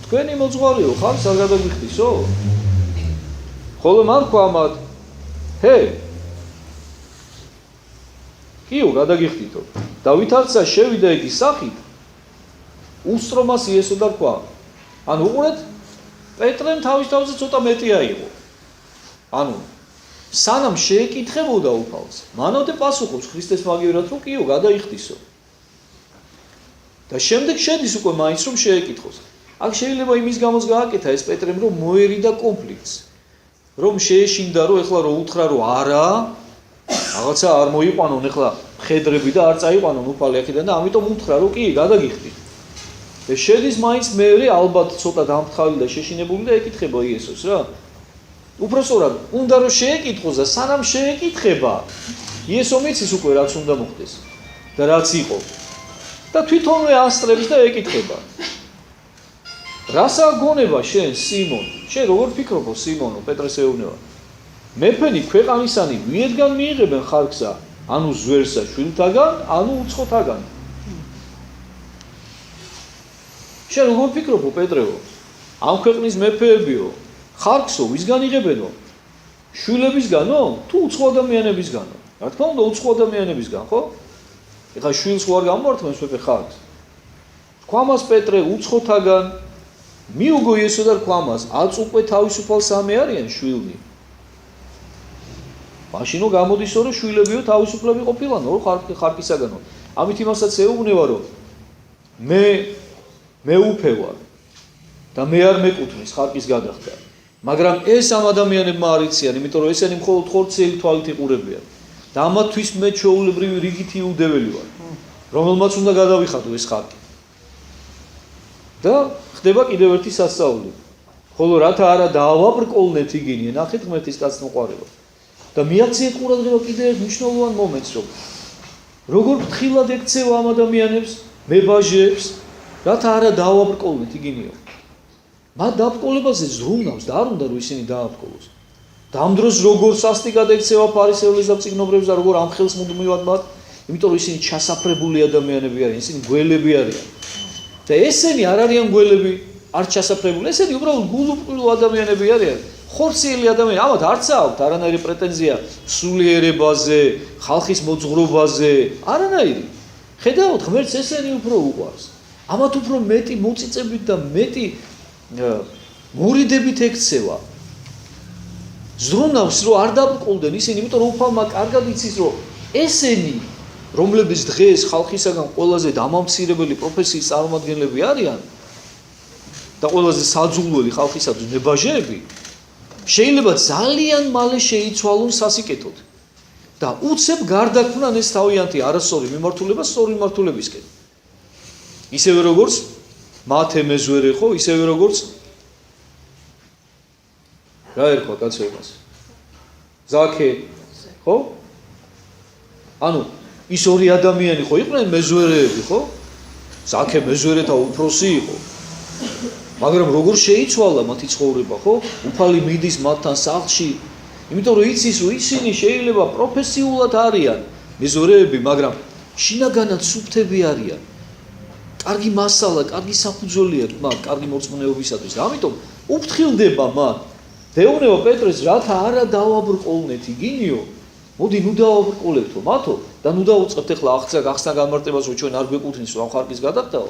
თქვენი მოძღვარიო ხარ არ გადაგვიხდისო ხოლო მან თქვა მათ ჰე კიო გადაგიხდითო დავით არცა შევიდა იგი სახით უსწრომას იესო და თქვა ანუ უყურეთ პეტრემ თავის თავზე ცოტა მეტი აიღო ანუ სანამ შეეკითხებოდა უფალს მანამდე პასუხობს ქრისტეს მაგივრად რომ კიო გადაიხდისო და შემდეგ შედის უკვე მაინც რომ შეეკითხოს აქ შეიძლება იმის გამოც გააკეთა ეს პეტრემ რომ მოერიდა კონფლიქტს რომ შეეშინდა რომ ეხლა რო უთხრა რომ არა რაღაცა არ მოიყვანონ ეხლა ხედრები და არ წაიყვანონ უფალი აქედან და ამიტომ უთხრა რომ კი გადაგიხდი და შედის მაინც მეორე ალბათ ცოტა დამფრთხალი და შეშინებული და ეკითხება იესოს რა უпроსორად უნდა რომ შეეკითხოს და სანამ შეეკითხება იესო მიცის უკვე რაც უნდა მოხდეს და რაც იყო და თვითონვე ასწრებს და ეკითხება რასა გონება შენ სიმონ? შენ როგორ ფიქრობ სიმონო, პეტრეს ეუბნება? მეფენი ქვეყანისანი ვიერგან მიიღებენ ხარკსა, ანუ ზვერსა შვილთაგან, ანუ უცხოთაგან. შენ როგორ ფიქრობ პეტრეო? ამ ქვეყნის მეფეებიო, ხარკსო ვისგან იღებენო? შვილებისგანო? თუ უცხო ადამიანებისგანო? რა თქმა უნდა უცხო ადამიანებისგან, ხო? ეხლა შვილს ხო არ გამართმევს მეფე ხარკს. თქვამას პეტრე უცხოთაგან მიუგო იესო და თქვამას, აც უკვე თავისუფალ სამი არიან შვილნი. მაშინო გამოდისო რომ შვილებიო თავისუფლები ყოფილანო, რომ ხარკისაგანო. ამით იმასაც ეუბნება რომ მე უფე ვარ და მე არ მეკუთვნის ხარკის გადახდა. მაგრამ ეს ამ ადამიანებმა არ იციან, იმიტომ რომ ესენი მხოლოდ ხორციელი თვალით იყურებიან. და ამათთვის მე ჩვეულებრივი რიგით იუდეველი ვარ, რომელმაც უნდა გადავიხადო ეს ხარკი. და ხდება კიდევ ერთი სასწაული. ხოლო რათა არა დაავაბრკოლნეთ იგინია, ნახეთ ღმერთის კაცნუყვარება. და მიაქციეთ ყურადღება კიდევ ერთ მნიშვნელოვან მომენტს, რომ როგორ ფრთხილად ექცევა ამ ადამიანებს, მებაჟეებს, რათა არა დაავაბრკოლნეთ იგინიო. მათ დაავკოლებაზე ზრუნავს და არ უნდა რომ ისინი დაავკოლოს. და ამ დროს როგორ სასტიკად ექცევა ფარისევლებს და მწიგნობრებს და როგორ ამხელს მუდმივად მათ, იმიტომ რომ ისინი ჩასაფრებული ადამიანები არიან, ისინი გველები არიან. და ესენი არ არიან გველები, არ ჩასაფრებული, ესენი უბრალოდ გულუყვილო ადამიანები არიან. ხორციელი ადამიანები, ამათ არც აქვთ არანაირი პრეტენზია სულიერებაზე, ხალხის მოძღვრობაზე, არანაირი. ხედავთ, ღმერთს ესენი უფრო უყვარს. ამათ უფრო მეტი მოწიწებით და მეტი მორიდებით ექცევა. ზრუნავს რომ არ დაბრკოლდნენ ისინი, იმიტომ რომ უფალმა კარგად იცის რომ ესენი, რომლებიც დღეს ხალხისაგან ყველაზე დამამცირებელი პროფესიის წარმომადგენლები არიან და ყველაზე საძულველი ხალხისათვის მებაჟეები, შეიძლება ძალიან მალე შეიცვალონ სასიკეთოდ და უცებ გარდაქმნან ეს თავიანთი არასწორი მიმართულება სწორი მიმართულებისკენ. ისევე როგორც მათე მეზვერე ხო, ისევე როგორც რა ერქვა კაცოებას? ზაქე, ხო? ანუ ის ორი ადამიანი ხო იყვნენ მეზვერეები, ხო? ზაქე მეზვერეთა უფროსი იყო. მაგრამ როგორ შეიცვალა მათი ცხოვრება, ხო? უფალი მიდის მათთან სახლში, იმიტომ რომ იცის რომ ისინი შეიძლება პროფესიულად არიან მეზვერეები, მაგრამ შინაგანად სუფთები არიან. კარგი მასალა, კარგი საფუძველი აქვს მათ, კარგი მორწმუნეობისათვის. ამიტომ უფრთხილდება მათ. დეუბნება პეტრეს, რათა არა დავაბრკოლნეთ იგინიო. მოდი ნუ დავაბრკოლებთო მათო და ნუ დავუწყებთ ახლა ახსნა განმარტებას, რომ ჩვენ არ გვეკუთვნის რა ხარკის გადახდაო.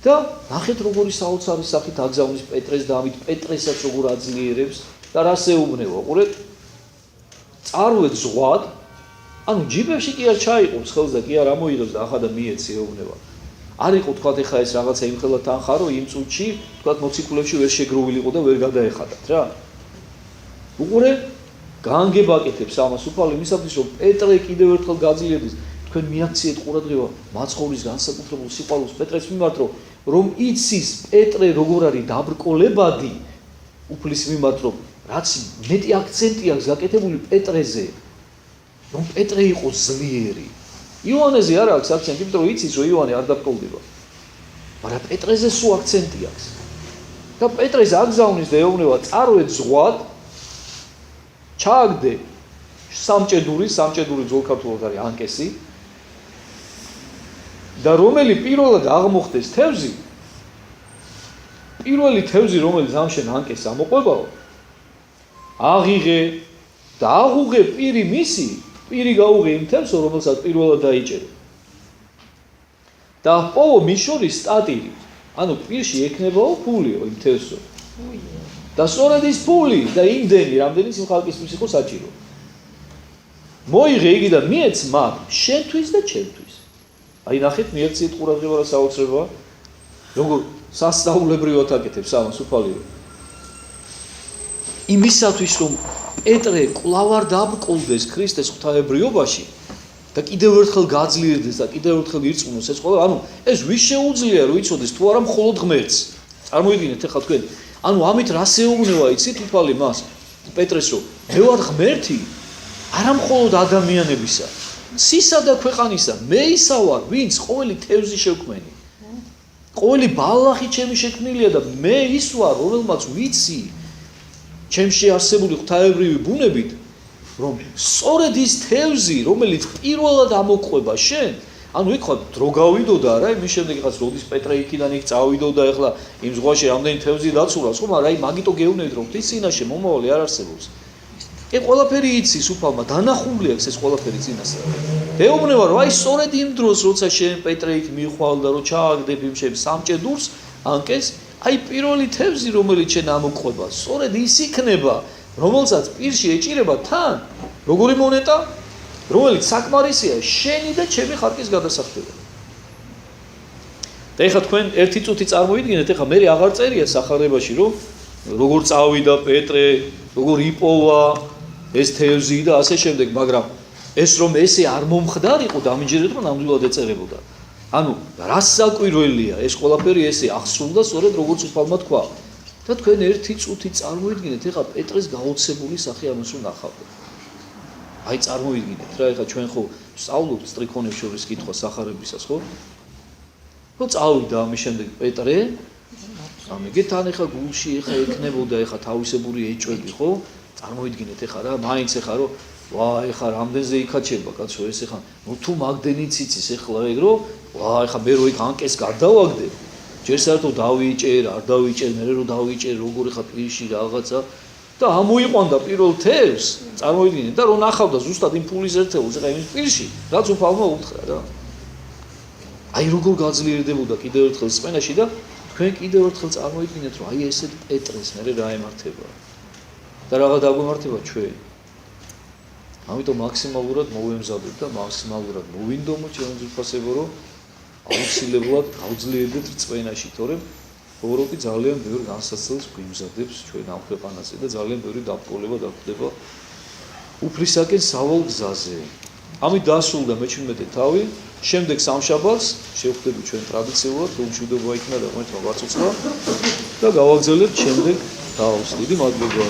და ნახეთ როგორი საოცარი სახით აგზავნის პეტრეს და ამით პეტრესაც როგორ აძლიერებს და რას ეუბნება. ყურეთ, წარვეთ ზღვად, ანუ ჯიბებში კი არ ჩაიყობს ხელს და კი არ ამოიღებს და ახლა და მიეცი ეუბნება. არ იყო თქვა ეხლა ეს რაღაცა იმხელა თანხარო იმ წუთში, თქვა მოციქულებში ვერ შეგროვილიყო და ვერ გადაეხადათ რა. უყურე, განგებაკეთებს ამას უფალი იმისათვის, რომ პეტრე კიდევ ერთხელ გაძლიერდეს. თქვენ მიაქციეთ ყურადღება მაცხოვრის განსაკუთრებულ სიყვარულს პეტრეს მიმართ, რომ იცის პეტრე როგორ არის დაბრკოლებადი უფლის მიმართ, რომ რაც მეტი აქცენტი აქვს გაკეთებული პეტრეზე, რომ პეტრე იყო ძლიერი. იოანეზე არ აქვს აქცენტი, იმიტომ რომ იცის, რომ იოანე არ დაბრკოლდება. მაგრამ პეტრეზე სულ აქცენტი აქვს. და პეტრეს აგზავნის და ეუბნება, წარვეთ ზღვად, ჩააგდე სამჭედური ძოლქართულად არის ანკესი და რომელი პირველად აღმოხდეს თევზი, პირველი თევზი, რომელიც ამშენ ანკეს ამოყვებაო, აღიღე და აღუღე პირი მისი, პირი გაუღე იმ თევზო, რომელსაც პირველად დაიჭერე. და პოვო მის შორის სტატირი, ანუ პირში ექნებაო ფულიო იმ თევზო. და სწორედ ის ფული და იმდენი, რამდენიც იმ ხალხისთვის იყო საჭირო. მოიღე იგი და მიეც მათ შენთვის და ჩემთვის. აი ნახეთ, მიაქციეთ ყურადღება რა საოცრებაა, როგორ სასწაულებრივად აკეთებს ამას უფალი. იმისათვის რომ პეტრე კვლავ არ დაბრკოლდეს ქრისტეს ღვთაებრიობაში და კიდევ ერთხელ გაძლიერდეს და კიდევ ერთხელ ირწმუნოს ეს ყველა, ანუ ეს ვის შეუძლია რომ იცოდეს თუ არა მხოლოდ ღმერთს. წარმოიდგინეთ ახლა თქვენ, ანუ ამით რას ეუბნება იცით უფალი მას პეტრეს, რომ მე ვარ ღმერთი არა მხოლოდ ადამიანებისა, ცისა და ქვეყანისა, მე ისა ვარ, ვინც ყოველი თევზი შევქმენი. ყოველი ბალახი ჩემი შექმნილია და მე ის ვარ, რომელმაც ვიცი ჩემში არსებული ღვთაებრივი ბუნებით, რომ სწორედ ის თევზი, რომელიც პირველად ამოყვება შენ, ანუ იქ ხარ დრო გავიდოდა რა, იმის შემდეგ ხაც როდის პეტრე იქიდან იქ წავიდოდა, ეხლა იმ ზღვაში რამდენი თევზი დაცურავს, ხო, მაგრამ აი მაგიტო გეუბნებით რომ ღვთის წინაშე მომავალი არ არსებობს. ეს ყველაფერი იცის უფალმა, დანახული აქვს ეს ყველაფერი წინასწარ. ეუბნება რომ აი სწორედ იმ დროს, როცა შენ პეტრე იქ მიხვალ და რომ ჩააგდებ იმ შენ სამჭე დურს, ანკეს, აი პირველი თევზი რომელიც შენ ამოყვება, სწორედ ის იქნება, რომელსაც პირში ეჭირება თან, როგორი მონეტა, რომელიც საკმარისია შენი და ჩემი ხარკის გადასახდება. და ეხლა თქვენ ერთი წუთი წარმოიდგინეთ, ეხლა მე აღარ წერია სახარებაში, რომ როგორ წავიდა პეტრე, როგორ იპოვა ეს თევზი და ასე შემდეგ, მაგრამ ეს რომ ესე არ მომხდარიყო, დამიჯერებდა, ნამდვილად ეწერებოდა. ანუ რას საკვირველია, ეს ყველაფერი ესე ახსრულდა, სწორედ როგორც უფალმა თქვა. და თქვენ ერთი წუთი წარმოიდგინეთ, ეხლა პეტრეს გაოცებული სახე ამას რომ ნახავთ. აი წარმოიდგინეთ რა, ეხლა ჩვენ ხო სწავლობთ სტრიქონებს შორის კითხვა სახარებისას, ხო? ხო წავიდა ამის შემდეგ პეტრე, ამიგეთ ან ეხლა გულში ეხლა ეკნებოდა ეხლა თავისებური ეჭვები, ხო? წარმოიდგინეთ ეხლა რა, მაინც ეხლა რომ ვა, ეხლა რამდენზე იქაჩება კაცო ეს ეხლა, ნუ თუ მაგდენიც იცის ეხლა ეგ რომ ვა, ეხლა მე რო იქ ანკეს გადავაგდებ, ჯერ საერთოდ დავიჭერ, არ დავიჭერ, მე რო დავიჭერ, როგორ ეხლა პირში რაღაცა და ამოიყვანდა პირველ თევზს, წარმოიდგინეთ და რო ნახავდა ზუსტად იმ ფულის ერთეულს ეხლა იმის პირში, რაც უფალმა უთხრა რა. აი როგორ გაძლიერდებოდა კიდევ ერთხელ სპენაში და თქვენ კიდევ ერთხელ წარმოიდგინეთ რომ აი ესეთ პეტრეს მე რა ემართება და რაღა დაგვემართება ჩვენ. ამიტომ მაქსიმალურად მოვემზადოთ და მაქსიმალურად მოვინდომოთ ჩვენ ძვირფასებო რომ აუცილებლად გავძლიერდეთ რწმენაში, თორემ ევროპი ძალიან ბევრ განსაცდელს გვიმზადებს ჩვენ ამ ქვეყანაზე და ძალიან ბევრი დაბრკოლება დაგვდება უფლისაკენ სავალ გზაზე. ამით დასრულდა მე-17 თავი. შემდეგ სამშაბათს შევხვდებით ჩვენ ტრადიციულად, თუ მშვიდობა იქნება და ღმერთმა გვაწუხა და გავაგზავნებთ შემდეგ თავს. დიდი მადლობა.